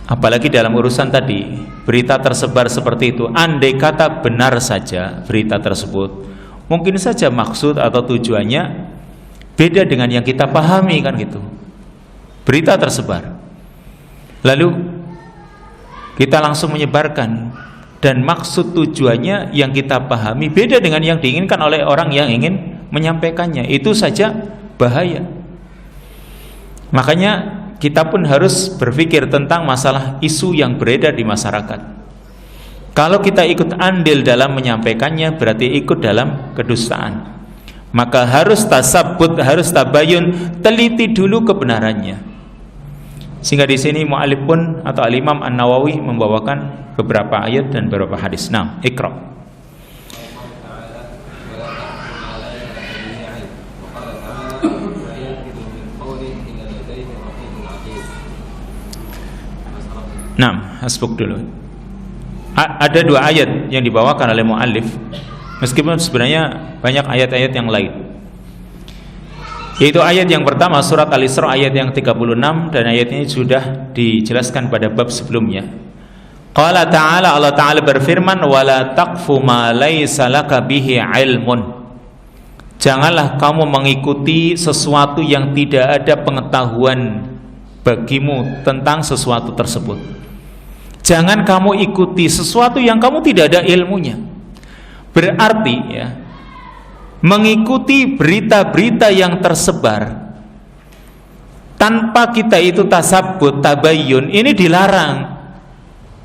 Apalagi dalam urusan tadi, berita tersebar seperti itu, andai kata benar saja berita tersebut, mungkin saja maksud atau tujuannya beda dengan yang kita pahami, kan gitu. Berita tersebar, lalu kita langsung menyebarkan, dan maksud tujuannya yang kita pahami beda dengan yang diinginkan oleh orang yang ingin menyampaikannya. Itu saja bahaya. Makanya kita pun harus berpikir tentang masalah isu yang beredar di masyarakat. Kalau kita ikut andil dalam menyampaikannya, berarti ikut dalam kedustaan. Maka harus tasabbut, harus tabayun, teliti dulu kebenarannya. Sehingga di sini mu'allif pun atau al-Imam An-Nawawi membawakan beberapa ayat dan beberapa hadis. Nah, Iqra. Nah, hasbuk dulu. Ada dua ayat yang dibawakan oleh mu'allif, meskipun sebenarnya banyak ayat-ayat yang lain. Yaitu ayat yang pertama surat Al-Isra ayat yang 36, dan ayat ini sudah dijelaskan pada bab sebelumnya. Qala ta'ala, Allah Ta'ala berfirman, wala taqfu ma laysa laka bihi ilmun. Janganlah kamu mengikuti sesuatu yang tidak ada pengetahuan bagimu tentang sesuatu tersebut. Jangan kamu ikuti sesuatu yang kamu tidak ada ilmunya. Berarti ya, mengikuti berita-berita yang tersebar tanpa kita itu tasabbut, tabayyun, ini dilarang.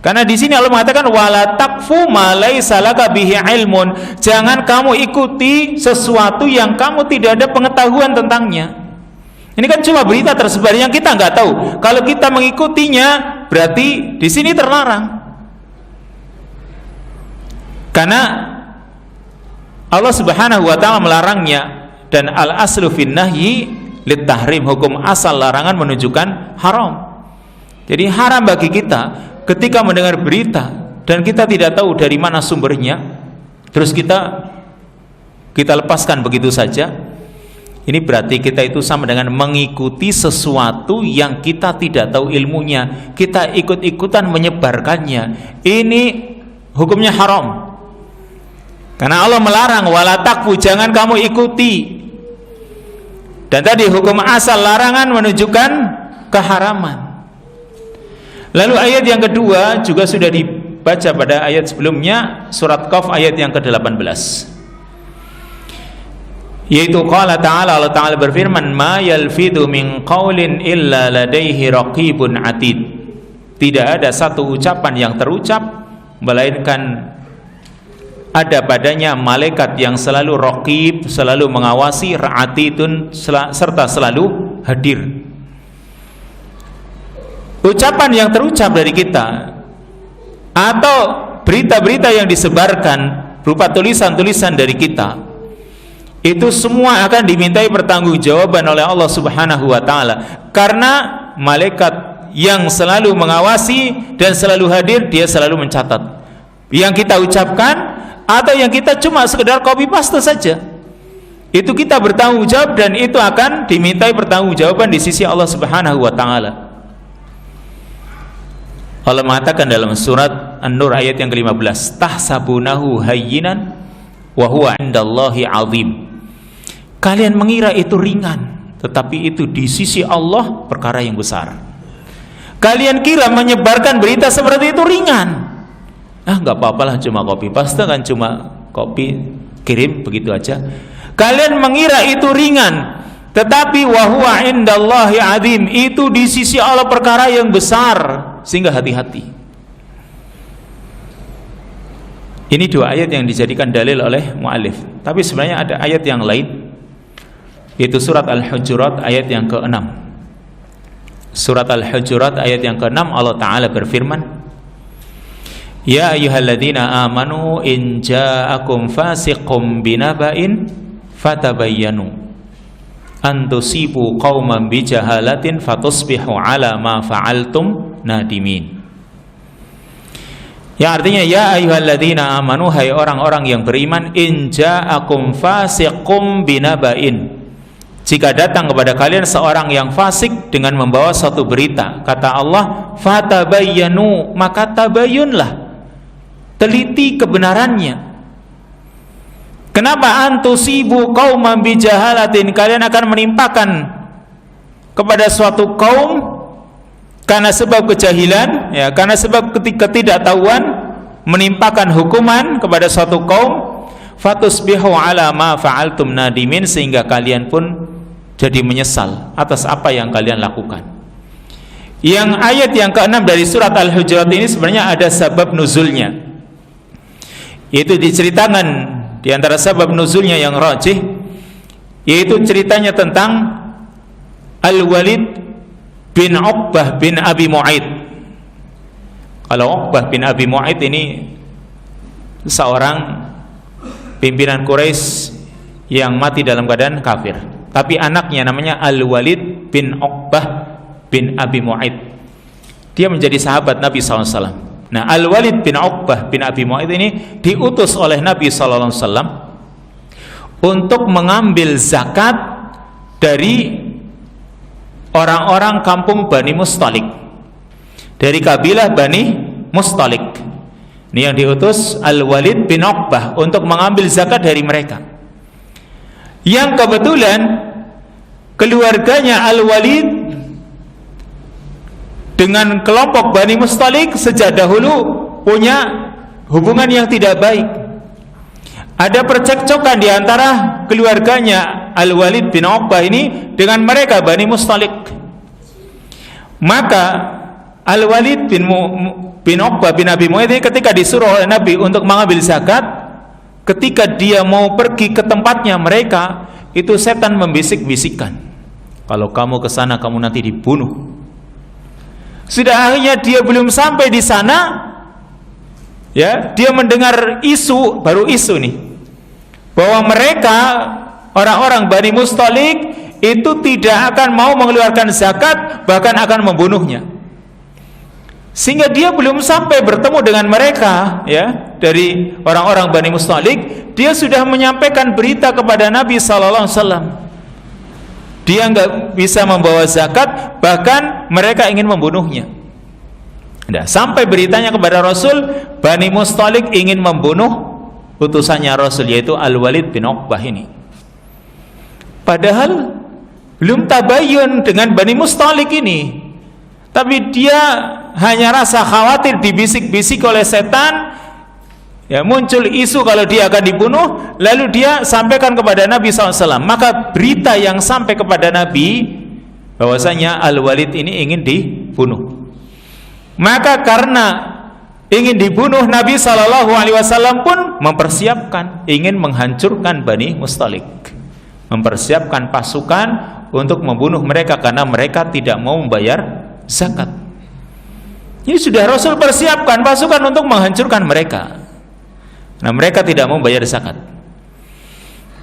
Karena di sini Allah mengatakan wala taqfu ma laysa laka bihi ilmun. Jangan kamu ikuti sesuatu yang kamu tidak ada pengetahuan tentangnya. Ini kan cuma berita tersebar yang kita nggak tahu. Kalau kita mengikutinya, berarti di sini terlarang. Karena Allah Subhanahu wa ta'ala melarangnya, dan al-aslu fin nahyi lit tahrim, hukum asal larangan menunjukkan haram. Jadi haram bagi kita ketika mendengar berita dan kita tidak tahu dari mana sumbernya, terus kita lepaskan begitu saja. Ini berarti kita itu sama dengan mengikuti sesuatu yang kita tidak tahu ilmunya, kita ikut-ikutan menyebarkannya. Ini hukumnya haram. Karena Allah melarang wala taqfu, jangan kamu ikuti. Dan tadi hukum asal larangan menunjukkan keharaman. Lalu ayat yang kedua juga sudah dibaca pada ayat sebelumnya, surat Qaf ayat yang ke-18. Yaitu qala ta'ala, Allah Ta'ala berfirman, ma yalfidu min qaulin illa ladaihi raqibun atid. Tidak ada satu ucapan yang terucap melainkan ada padanya malaikat yang selalu raqib, selalu mengawasi, ra'atidun, serta selalu hadir. Ucapan yang terucap dari kita atau berita-berita yang disebarkan berupa tulisan-tulisan dari kita, itu semua akan dimintai pertanggungjawaban oleh Allah Subhanahu wa taala, karena malaikat yang selalu mengawasi dan selalu hadir, dia selalu mencatat yang kita ucapkan atau yang kita cuma sekedar copy paste saja. Itu kita bertanggung jawab dan itu akan dimintai pertanggungjawaban di sisi Allah Subhanahu wa taala. Allah mengatakan dalam surat An-Nur ayat yang ke-15, tahsabunahu hayyinan wa huwa 'indallahi 'azim. Kalian mengira itu ringan, tetapi itu di sisi Allah perkara yang besar. Kalian kira menyebarkan berita seperti itu ringan. Nggak apa-apalah, cuma copy paste kan, cuma copy kirim begitu aja. Kalian mengira itu ringan, tetapi wahuwa indallahi azim, itu di sisi Allah perkara yang besar, sehingga hati-hati. Ini dua ayat yang dijadikan dalil oleh mu'allif. Tapi sebenarnya ada ayat yang lain, yaitu surat Al-Hujurat ayat yang ke-6. Surat Al-Hujurat ayat yang ke-6, Allah Ta'ala berfirman, ya ayyuhalladzina amanu in ja'akum fasiqum binaba'in fatabayyanu an tusibu qauman bijahalatin fatusbihu ala ma fa'altum nadimin. Yang artinya, ya ayyuhalladzina amanu, hai orang-orang yang beriman, in ja'akum fasiqum binaba'in, jika datang kepada kalian seorang yang fasik dengan membawa suatu berita, kata Allah, fatabayyanu, maka tabayyunlah, teliti kebenarannya. Kenapa? Antusibu qauman bijahalatin, kalian akan menimpakan kepada suatu kaum karena sebab kejahilan, ya, karena sebab ketidaktahuan, menimpakan hukuman kepada suatu kaum, fatusbihu ala ma fa'altum nadimin, sehingga kalian pun jadi menyesal atas apa yang kalian lakukan. Yang ayat yang ke-6 dari surat Al-Hujurat ini sebenarnya ada sebab nuzulnya. Itu diceritakan di antara sebab nuzulnya yang rajih, yaitu ceritanya tentang Al-Walid bin Uqbah bin Abi Mu'aid. Kalau Uqbah bin Abi Mu'aid ini seorang pimpinan Quraisy yang mati dalam keadaan kafir, tapi anaknya namanya Al-Walid bin Uqbah bin Abi Mu'aid. Dia menjadi sahabat Nabi SAW. Nah, Al-Walid bin Uqbah bin Abi Mu'aid ini diutus oleh Nabi SAW untuk mengambil zakat dari orang-orang kampung Bani Mustalik, dari kabilah Bani Mustalik. Ini yang diutus Al-Walid bin Uqbah untuk mengambil zakat dari mereka. Yang kebetulan keluarganya Al-Walid dengan kelompok Bani Mustalik sejak dahulu punya hubungan yang tidak baik. Ada percekcokan di antara keluarganya Al-Walid bin Uqbah ini dengan mereka Bani Mustalik. Maka Al-Walid bin Uqbah bin Abi Mu'aid ini ketika disuruh oleh Nabi untuk mengambil zakat, ketika dia mau pergi ke tempatnya mereka, itu setan membisik-bisikkan, kalau kamu ke sana kamu nanti dibunuh. Sudah akhirnya dia belum sampai di sana, ya, dia mendengar isu, baru isu nih, bahwa mereka orang-orang Bani Mustalik itu tidak akan mau mengeluarkan zakat, bahkan akan membunuhnya. Sehingga dia belum sampai bertemu dengan mereka, ya, dari orang-orang Bani Mustalik, dia sudah menyampaikan berita kepada Nabi SAW. Dia nggak bisa membawa zakat, bahkan mereka ingin membunuhnya. Nah, sampai beritanya kepada Rasul, Bani Mustalik ingin membunuh utusannya Rasul, yaitu Al-Walid bin Uqbah ini. Padahal belum tabayyun dengan Bani Mustalik ini, tapi dia hanya rasa khawatir dibisik-bisik oleh setan, ya, muncul isu kalau dia akan dibunuh, lalu dia sampaikan kepada Nabi SAW. Maka berita yang sampai kepada Nabi bahwasanya Al-Walid ini ingin dibunuh. Maka karena ingin dibunuh, Nabi SAW pun mempersiapkan, ingin menghancurkan Bani Mustalik, mempersiapkan pasukan untuk membunuh mereka karena mereka tidak mau membayar zakat. Ini sudah Rasul persiapkan pasukan untuk menghancurkan mereka. Nah, mereka tidak mau bayar zakat.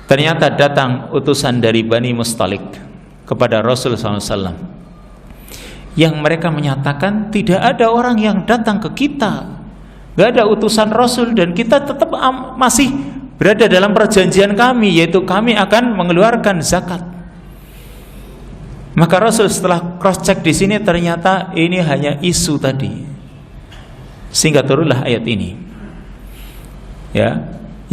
ternyata datang utusan dari Bani Mustalik kepada Rasul SAW, yang mereka menyatakan tidak ada orang yang datang ke kita, gak ada utusan Rasul, dan kita tetap masih berada dalam perjanjian kami, yaitu kami akan mengeluarkan zakat. Maka Rasul setelah cross check di sini, ternyata ini hanya isu tadi, sehingga turunlah ayat ini.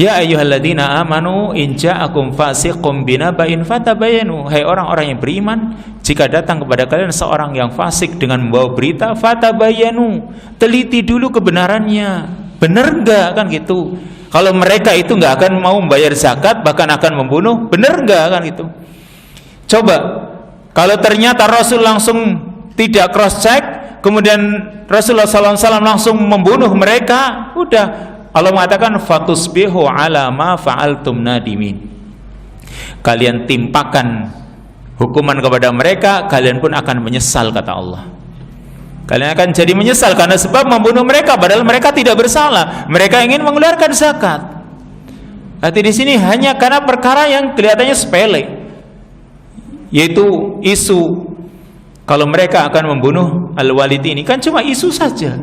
Ya ayyuhalladzina amanu in ja'akum fasiqun binaba'in fatabayanu. Hai orang-orang yang beriman, jika datang kepada kalian seorang yang fasik dengan membawa berita, fatabayanu, teliti dulu kebenarannya, benar enggak, kan gitu. Kalau mereka itu enggak akan mau membayar zakat, bahkan akan membunuh, benar enggak, kan gitu. Coba kalau ternyata Rasul langsung tidak cross check, kemudian Rasulullah SAW langsung membunuh mereka, udah Allah mengatakan fatusbihu ala ma fa'altum nadimin. Kalian timpakan hukuman kepada mereka, kalian pun akan menyesal, kata Allah. Kalian akan jadi menyesal karena sebab membunuh mereka padahal mereka tidak bersalah. Mereka ingin mengeluarkan zakat. Tapi di sini hanya karena perkara yang kelihatannya sepele, yaitu isu kalau mereka akan membunuh Al-Walid ini, kan cuma isu saja.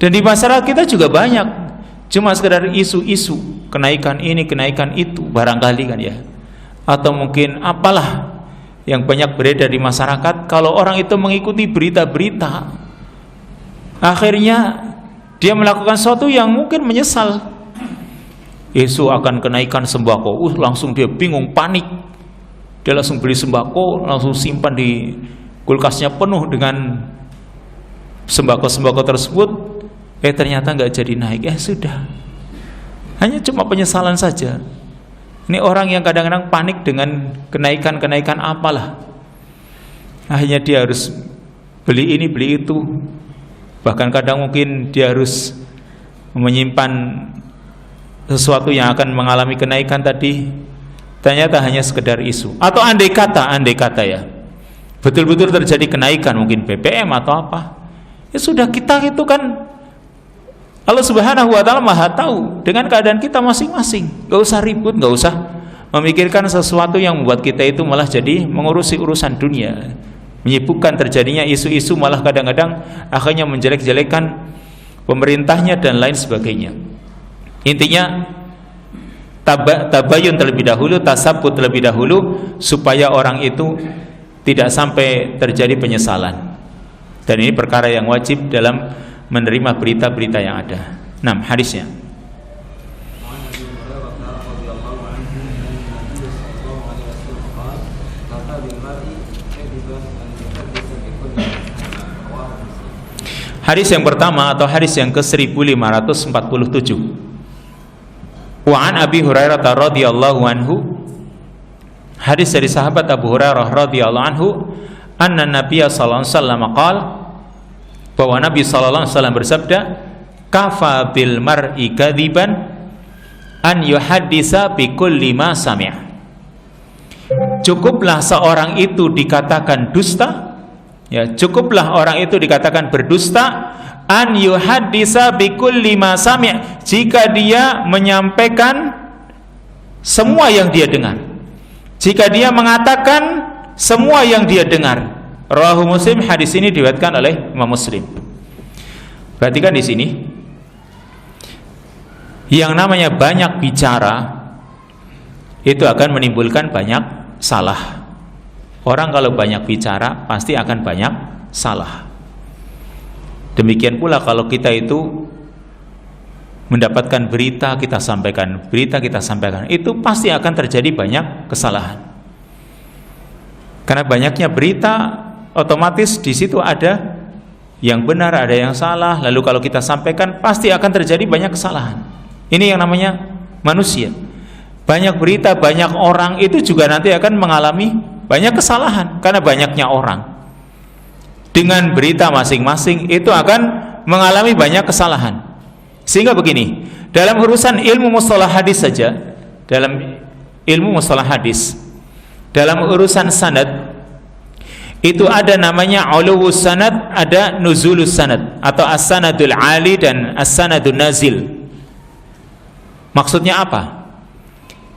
Dan di masyarakat kita juga banyak cuma sekedar isu-isu, kenaikan ini, kenaikan itu, barangkali kan ya. Atau mungkin apalah yang banyak beredar di masyarakat. Kalau orang itu mengikuti berita-berita, akhirnya dia melakukan sesuatu yang mungkin menyesal. Isu akan kenaikan sembako, langsung dia bingung, panik. Dia langsung beli sembako, langsung simpan di kulkasnya penuh dengan sembako-sembako tersebut. Ternyata nggak jadi naik. Sudah, hanya cuma penyesalan saja. Ini orang yang kadang-kadang panik dengan kenaikan-kenaikan apalah. Akhirnya dia harus beli ini, beli itu. Bahkan kadang mungkin dia harus menyimpan sesuatu yang akan mengalami kenaikan tadi. Ternyata hanya sekedar isu. Atau andai kata ya, betul-betul terjadi kenaikan, mungkin BBM atau apa. Ya sudah, kita itu kan Allah Subhanahu wa ta'ala Maha tahu dengan keadaan kita masing-masing. Gak usah ribut, gak usah memikirkan sesuatu yang membuat kita itu malah jadi mengurusi urusan dunia, menyibukkan terjadinya isu-isu, malah kadang-kadang akhirnya menjelek-jelekan pemerintahnya dan lain sebagainya. Intinya tabayun terlebih dahulu, tasabut terlebih dahulu, supaya orang itu tidak sampai terjadi penyesalan. Dan ini perkara yang wajib dalam menerima berita-berita yang ada. 6. Hadisnya. Hadis yang pertama atau hadis yang ke-1547. Wa an Abi Hurairah radhiyallahu anhu. Hadis dari sahabat Abu Hurairah radhiyallahu anhu, anna Nabiy sallallahu alaihi wasallam qala, bahwa Nabi sallallahu alaihi wasallam bersabda, kafa bil mar'i kadziban an yuhaddisa bi kulli ma sami'a. Cukuplah seorang itu dikatakan dusta, ya, cukuplah orang itu dikatakan berdusta, an yuhaddisa bi kulli ma sami'a, jika dia menyampaikan semua yang dia dengar, jika dia mengatakan semua yang dia dengar. Rawahu Muslim. Hadis ini diriwayatkan oleh Imam Muslim. Perhatikan di sini, yang namanya banyak bicara itu akan menimbulkan banyak salah. Orang kalau banyak bicara pasti akan banyak salah. Demikian pula kalau kita itu mendapatkan berita, kita sampaikan berita, kita sampaikan, itu pasti akan terjadi banyak kesalahan. Karena banyaknya berita, otomatis di situ ada yang benar, ada yang salah. Lalu kalau kita sampaikan pasti akan terjadi banyak kesalahan. Ini yang namanya manusia. Banyak berita, banyak orang, itu juga nanti akan mengalami banyak kesalahan karena banyaknya orang. Dengan berita masing-masing itu akan mengalami banyak kesalahan. Sehingga begini, dalam urusan ilmu mustalah hadis saja, dalam ilmu mustalah hadis, dalam urusan sanad, itu ada namanya uluwus sanad, ada nuzulus sanad, atau as-sanadul ali dan as-sanadun nazil. Maksudnya apa?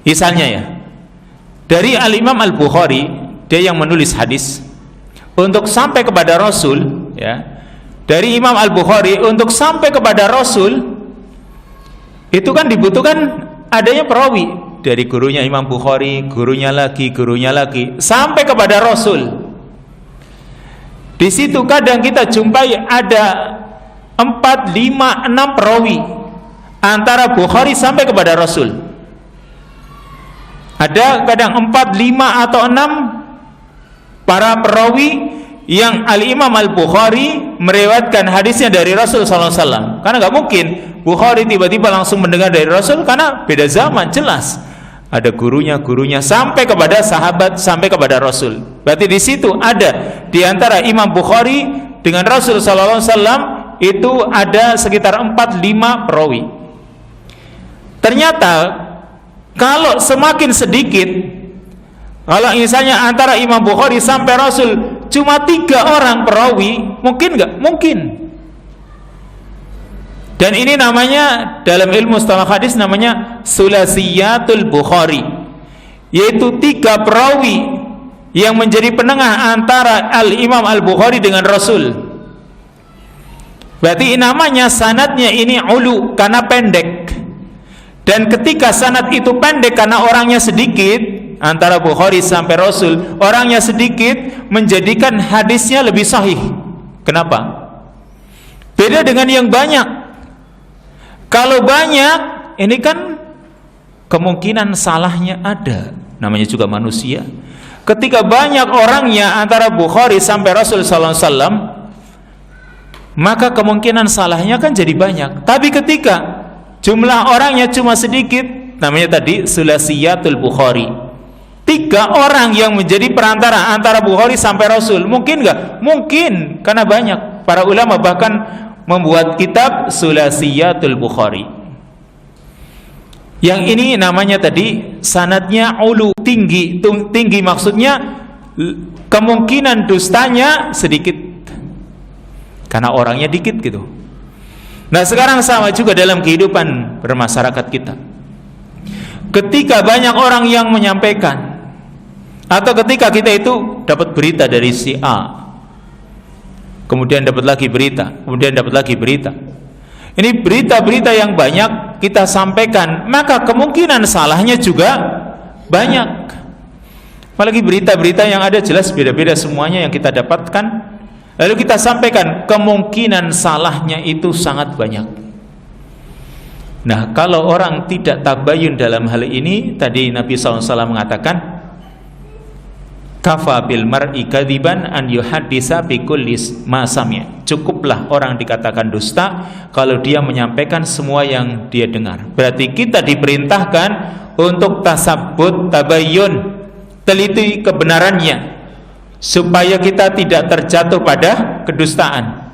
Misalnya ya, dari Al-Imam Al-Bukhari, dia yang menulis hadis, untuk sampai kepada Rasul, ya, dari Imam Al-Bukhari untuk sampai kepada Rasul, itu kan dibutuhkan adanya perawi dari gurunya Imam Bukhari, gurunya lagi, sampai kepada Rasul. Di situ kadang kita jumpai ada 4, 5, 6 perawi antara Bukhari sampai kepada Rasul. Ada kadang 4, 5 atau 6 para perawi yang Al-Imam Al-Bukhari meriwayatkan hadisnya dari Rasul SAW. Karena nggak mungkin Bukhari tiba-tiba langsung mendengar dari Rasul, karena beda zaman, jelas ada gurunya sampai kepada sahabat, sampai kepada Rasul. Berarti di situ ada di antara Imam Bukhari dengan Rasul SAW itu ada sekitar 4, 5 perawi. Ternyata kalau semakin sedikit, kalau misalnya antara Imam Bukhari sampai Rasul cuma 3 orang perawi, mungkin nggak? Mungkin. Dan ini namanya dalam ilmu istilah hadis namanya sulasiyatul Bukhari, yaitu 3 perawi yang menjadi penengah antara Al-Imam Al-Bukhari dengan Rasul. Berarti namanya sanadnya ini ulu karena pendek. Dan ketika sanad itu pendek karena orangnya sedikit, antara Bukhari sampai Rasul orangnya sedikit, menjadikan hadisnya lebih sahih. Kenapa? Beda dengan yang banyak. Kalau banyak, ini kan kemungkinan salahnya ada, namanya juga manusia. Ketika banyak orangnya antara Bukhari sampai Rasul SAW, maka kemungkinan salahnya kan jadi banyak. Tapi ketika jumlah orangnya cuma sedikit, namanya tadi sulasiyatul Bukhari, 3 orang yang menjadi perantara antara Bukhari sampai Rasul. Mungkin nggak? Mungkin, karena banyak. Para ulama bahkan membuat kitab sulasiyatul Bukhari. Yang ini namanya tadi sanadnya ulu, tinggi. Tinggi maksudnya kemungkinan dustanya sedikit, karena orangnya dikit gitu. Nah sekarang sama juga dalam kehidupan bermasyarakat kita. Ketika banyak orang yang menyampaikan, atau ketika kita itu dapat berita dari si A, kemudian dapat lagi berita, kemudian dapat lagi berita, ini berita-berita yang banyak kita sampaikan, maka kemungkinan salahnya juga banyak. Apalagi berita-berita yang ada jelas beda-beda semuanya yang kita dapatkan, lalu kita sampaikan, kemungkinan salahnya itu sangat banyak. Nah kalau orang tidak tabayun dalam hal ini, tadi Nabi SAW mengatakan, kafa bil mar'i kadiban an yuhaddisa bi kulli ma sami'. Cukuplah orang dikatakan dusta kalau dia menyampaikan semua yang dia dengar. Berarti kita diperintahkan untuk tasabbut, tabayyun, teliti kebenarannya, supaya kita tidak terjatuh pada kedustaan.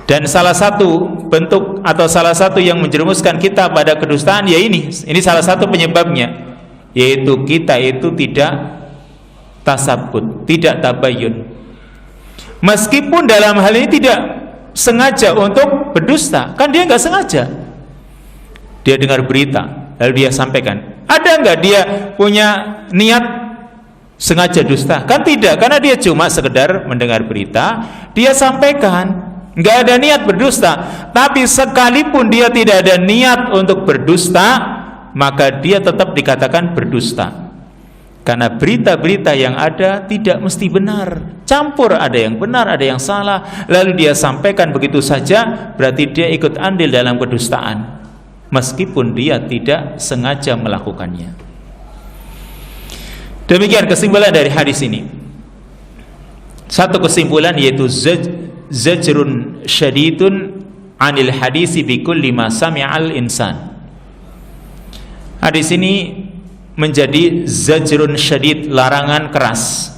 Dan salah satu bentuk atau salah satu yang menjerumuskan kita pada kedustaan ya ini salah satu penyebabnya, yaitu kita itu tidak tasabbut, tidak tabayyun. Meskipun dalam hal ini tidak sengaja untuk berdusta, kan dia nggak sengaja. Dia dengar berita lalu dia sampaikan. Ada nggak dia punya niat sengaja dusta? Kan tidak, karena dia cuma sekedar mendengar berita, dia sampaikan, nggak ada niat berdusta. Tapi sekalipun dia tidak ada niat untuk berdusta, maka dia tetap dikatakan berdusta. Karena berita-berita yang ada tidak mesti benar, campur, ada yang benar, ada yang salah, lalu dia sampaikan begitu saja, berarti dia ikut andil dalam kedustaan, meskipun dia tidak sengaja melakukannya. Demikian kesimpulan dari hadis ini. Satu kesimpulan yaitu zajrun syadidun anil hadisi bi kulli ma sami'al insan. Hadis ini menjadi zajrun syadid, larangan keras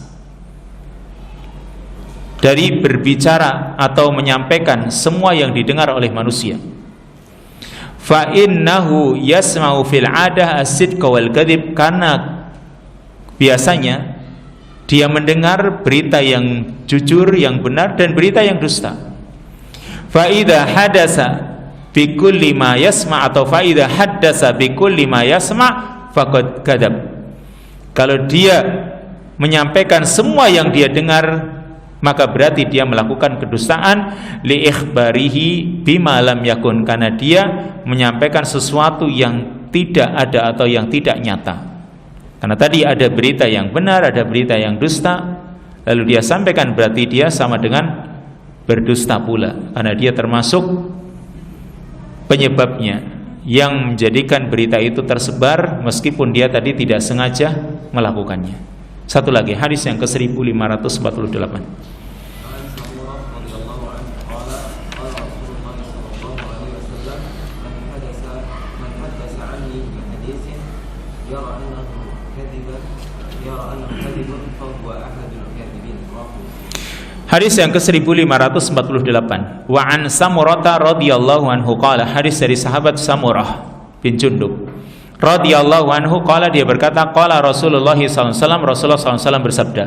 dari berbicara atau menyampaikan semua yang didengar oleh manusia. Fa innahu yasma'u fil 'adah as-sidqa wal kadhib, karena biasanya dia mendengar berita yang jujur, yang benar, dan berita yang dusta. Fa idza hadasa bikulli ma yasma' atau fa idza haddasa bikulli ma yasma' faqad kadzab. Kalau dia menyampaikan semua yang dia dengar, maka berarti dia melakukan kedustaan. Li ikhbarihi bima lam yakun, karena dia menyampaikan sesuatu yang tidak ada atau yang tidak nyata. Karena tadi ada berita yang benar, ada berita yang dusta, lalu dia sampaikan, berarti dia sama dengan berdusta pula, karena dia termasuk penyebabnya yang menjadikan berita itu tersebar meskipun dia tadi tidak sengaja melakukannya. Satu lagi hadis yang ke-1548. Hadis yang ke-1548. Wa an Samurata radhiyallahu anhu qala, hadis dari sahabat Samurah bin Jundub radhiyallahu anhu qala, dia berkata, qala Rasulullah SAW, Rasulullah SAW bersabda,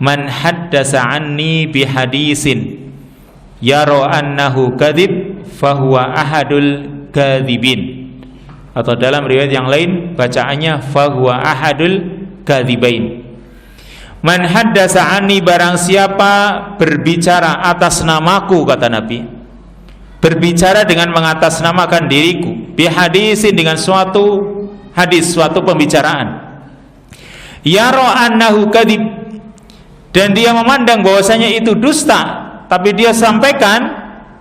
man haddasa anni bi hadisin yara annahu kadzib fahuwa ahadul kadzibin, atau dalam riwayat yang lain bacaannya fahuwa ahadul kadzibain. Man haddasa anni, barang siapa berbicara atas namaku, kata Nabi, berbicara dengan mengatasnamakan diriku, bihadisin, dengan suatu hadis, suatu pembicaraan, yara annahu kadzib, dan dia memandang bahwasanya itu dusta, tapi dia sampaikan,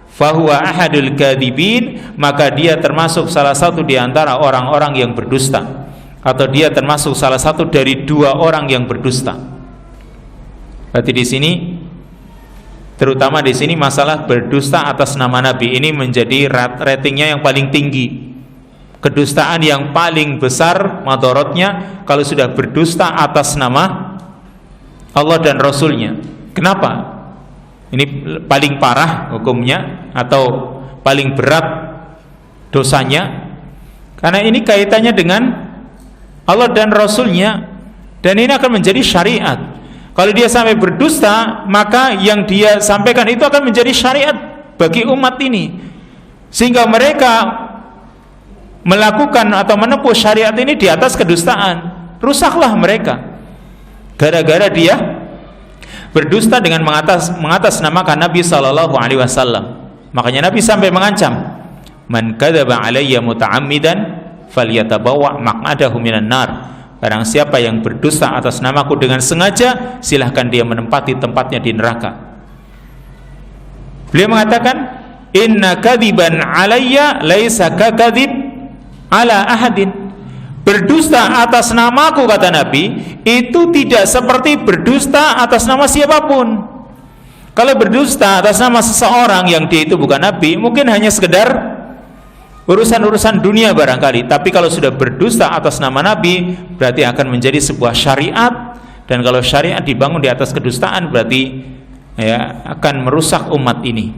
fahuwa ahadul kadzibin, maka dia termasuk salah satu di antara orang-orang yang berdusta, atau dia termasuk salah satu dari dua orang yang berdusta. Berarti di sini, terutama di sini, masalah berdusta atas nama Nabi ini menjadi ratingnya yang paling tinggi. Kedustaan yang paling besar madorotnya kalau sudah berdusta atas nama Allah dan Rasulnya. Kenapa? Ini paling parah hukumnya atau paling berat dosanya, karena ini kaitannya dengan Allah dan Rasulnya, dan ini akan menjadi syariat. Kalau dia sampai berdusta, maka yang dia sampaikan itu akan menjadi syariat bagi umat ini, sehingga mereka melakukan atau menempuh syariat ini di atas kedustaan. Rusaklah mereka gara-gara dia berdusta dengan mengatasnamakan Nabi SAW. Makanya Nabi sampai mengancam, man kadzaba alayya muta'ammidan falyatabawa maq'adahu minan nar. Barang siapa yang berdusta atas namaku dengan sengaja, silahkan dia menempati tempatnya di neraka. Beliau mengatakan, inna kadziban alayya laisa kakadzib ala ahadin. Berdusta atas namaku, kata Nabi, itu tidak seperti berdusta atas nama siapapun. Kalau berdusta atas nama seseorang yang dia itu bukan Nabi, mungkin hanya sekedar urusan-urusan dunia barangkali, tapi kalau sudah berdusta atas nama Nabi, berarti akan menjadi sebuah syariat, dan kalau syariat dibangun di atas kedustaan, berarti ya akan merusak umat ini,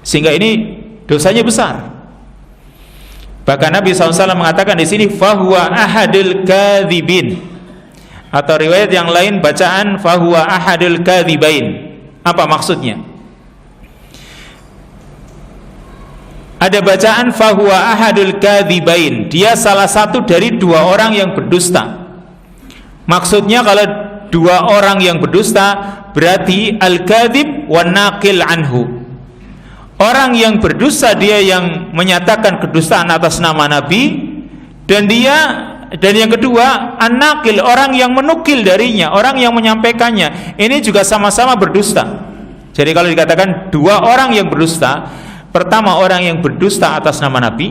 sehingga ini dosanya besar. Bahkan Nabi SAW mengatakan di sini, fahuwa ahadul kadzibin, atau riwayat yang lain bacaan fahuwa ahadul kadzibain. Apa maksudnya? Ada bacaan fahuwa ahadul kadzibain, dia salah satu dari dua orang yang berdusta. Maksudnya kalau dua orang yang berdusta, berarti al-kadzib wan naqil anhu. Orang yang berdusta dia yang menyatakan kedustaan atas nama Nabi, dan yang kedua an-naqil, orang yang menukil darinya, orang yang menyampaikannya, ini juga sama-sama berdusta. Jadi kalau dikatakan dua orang yang berdusta, pertama orang yang berdusta atas nama Nabi,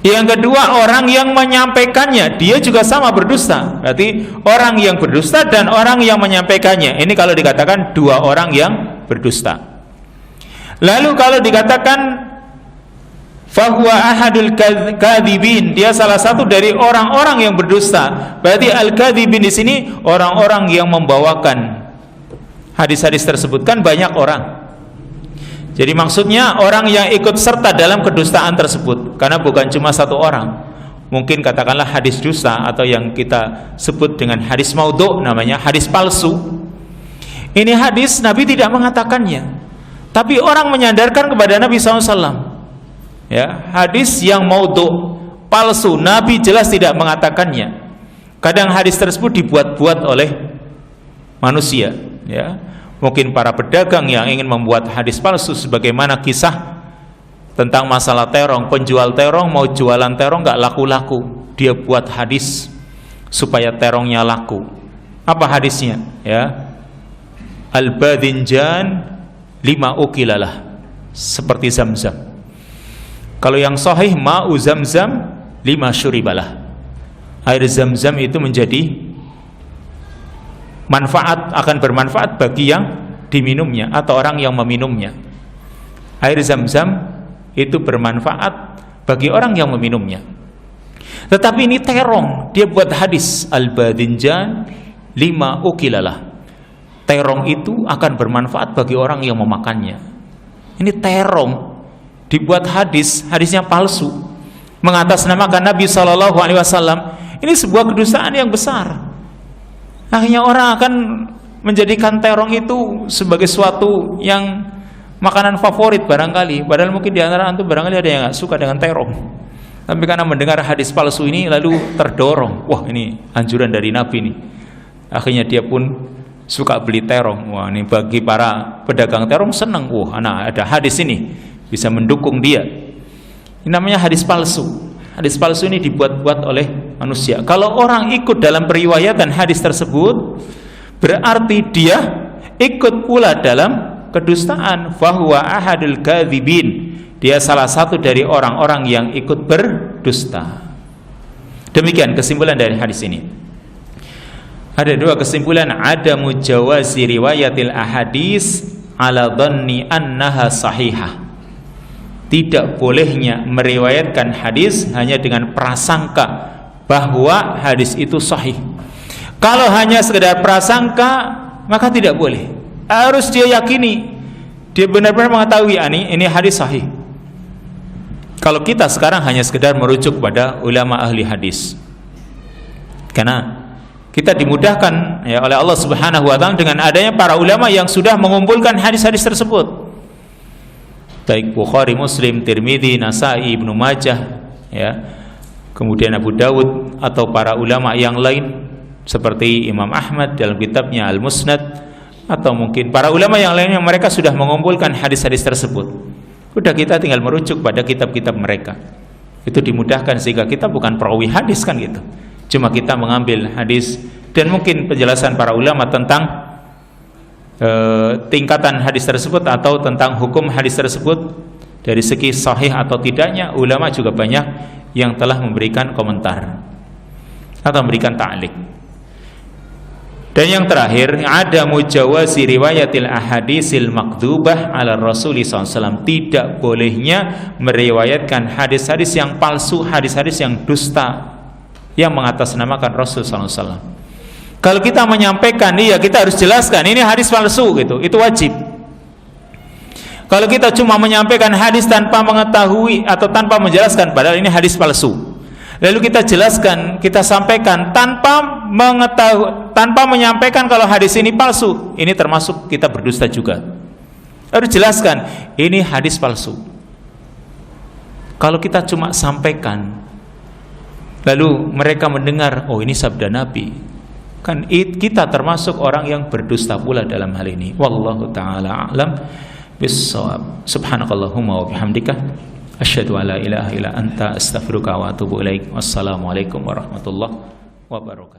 yang kedua orang yang menyampaikannya, dia juga sama berdusta. Berarti orang yang berdusta dan orang yang menyampaikannya, ini kalau dikatakan dua orang yang berdusta. Lalu kalau dikatakan fahuwa ahadul kadzibin, dia salah satu dari orang-orang yang berdusta, berarti al-kadzibin di sini orang-orang yang membawakan hadis-hadis tersebut, kan banyak orang. Jadi maksudnya orang yang ikut serta dalam kedustaan tersebut, karena bukan cuma satu orang. Mungkin katakanlah hadis dusta, atau yang kita sebut dengan hadis maudhu, namanya hadis palsu. Ini hadis Nabi tidak mengatakannya, Tapi orang menyandarkan kepada Nabi SAW, ya, hadis yang maudhu, palsu, Nabi jelas tidak mengatakannya. Kadang hadis tersebut dibuat-buat oleh manusia, ya. Mungkin para pedagang yang ingin membuat hadis palsu, sebagaimana kisah tentang masalah terong. Penjual terong mau jualan terong nggak laku-laku, dia buat hadis supaya terongnya laku. Apa hadisnya? Ya, al-badinjan 5 ukilalah, seperti Zamzam. Kalau yang sahih, ma'u Zamzam 5 syuribalah. Air Zamzam itu menjadi manfaat, akan bermanfaat bagi yang diminumnya atau orang yang meminumnya. Air Zamzam itu bermanfaat bagi orang yang meminumnya. Tetapi ini terong, dia buat hadis al-badinjan 5 ukilalah. Terong itu akan bermanfaat bagi orang yang memakannya. Ini terong dibuat hadis, hadisnya palsu, mengatasnamakan Nabi SAW. Ini sebuah kedustaan yang besar. Akhirnya orang akan menjadikan terong itu sebagai suatu yang makanan favorit barangkali. Padahal mungkin di antara antum barangkali ada yang nggak suka dengan terong. Tapi karena mendengar hadis palsu ini lalu terdorong, wah ini anjuran dari Nabi nih. Akhirnya dia pun suka beli terong. Wah, ini bagi para pedagang terong senang. Wah, ada hadis ini bisa mendukung dia. Ini namanya hadis palsu. Hadis palsu ini dibuat-buat oleh manusia. Kalau orang ikut dalam periwayatan hadis tersebut, berarti dia ikut pula dalam kedustaan. Fahuwa ahadul kadzibin. Dia salah satu dari orang-orang yang ikut berdusta. Demikian kesimpulan dari hadis ini. Ada 2 kesimpulan. Ada mujawazi riwayatil ahadis ala dhanni annaha sahihah. Tidak bolehnya meriwayatkan hadis hanya dengan prasangka bahwa hadis itu sahih. Kalau hanya sekedar prasangka, maka tidak boleh. Harus dia yakini, dia benar-benar mengetahui ini hadis sahih. Kalau kita sekarang hanya sekedar merujuk pada ulama ahli hadis, karena kita dimudahkan ya oleh Allah Subhanahu wa taala dengan adanya para ulama yang sudah mengumpulkan hadis-hadis tersebut. Baik Bukhari, Muslim, Tirmidzi, Nasai, Ibnu Majah, ya. Kemudian Abu Dawud atau para ulama yang lain seperti Imam Ahmad dalam kitabnya Al-Musnad, atau mungkin para ulama yang lain yang mereka sudah mengumpulkan hadis-hadis tersebut. Udah kita tinggal merujuk pada kitab-kitab mereka. Itu dimudahkan sehingga kita bukan perawi hadis kan gitu. Cuma kita mengambil hadis dan mungkin penjelasan para ulama tentang tingkatan hadis tersebut atau tentang hukum hadis tersebut dari segi sahih atau tidaknya. Ulama juga banyak yang telah memberikan komentar atau memberikan ta'liq. Dan yang terakhir, ada mujawazi riwayatil ahadisil makdzubah ala Rasulullah SAW. Tidak bolehnya meriwayatkan hadis-hadis yang palsu, hadis-hadis yang dusta yang mengatasnamakan Rasulullah SAW. Kalau kita menyampaikan, iya kita harus jelaskan ini hadis palsu gitu, itu wajib. Kalau kita cuma menyampaikan hadis tanpa mengetahui atau tanpa menjelaskan, padahal ini hadis palsu, lalu kita jelaskan, kita sampaikan tanpa mengetahui, tanpa menyampaikan kalau hadis ini palsu, ini termasuk kita berdusta juga. Harus jelaskan ini hadis palsu. Kalau kita cuma sampaikan, lalu mereka mendengar, oh ini sabda Nabi, kan kita termasuk orang yang berdusta pula dalam hal ini. Wallahu ta'ala a'lam bis-shawab. Subhanakallahumma wa bihamdika asyhadu an la ilaha illa anta astaghfiruka wa atubu ilaik. Wassalamualaikum warahmatullahi wabarakatuh.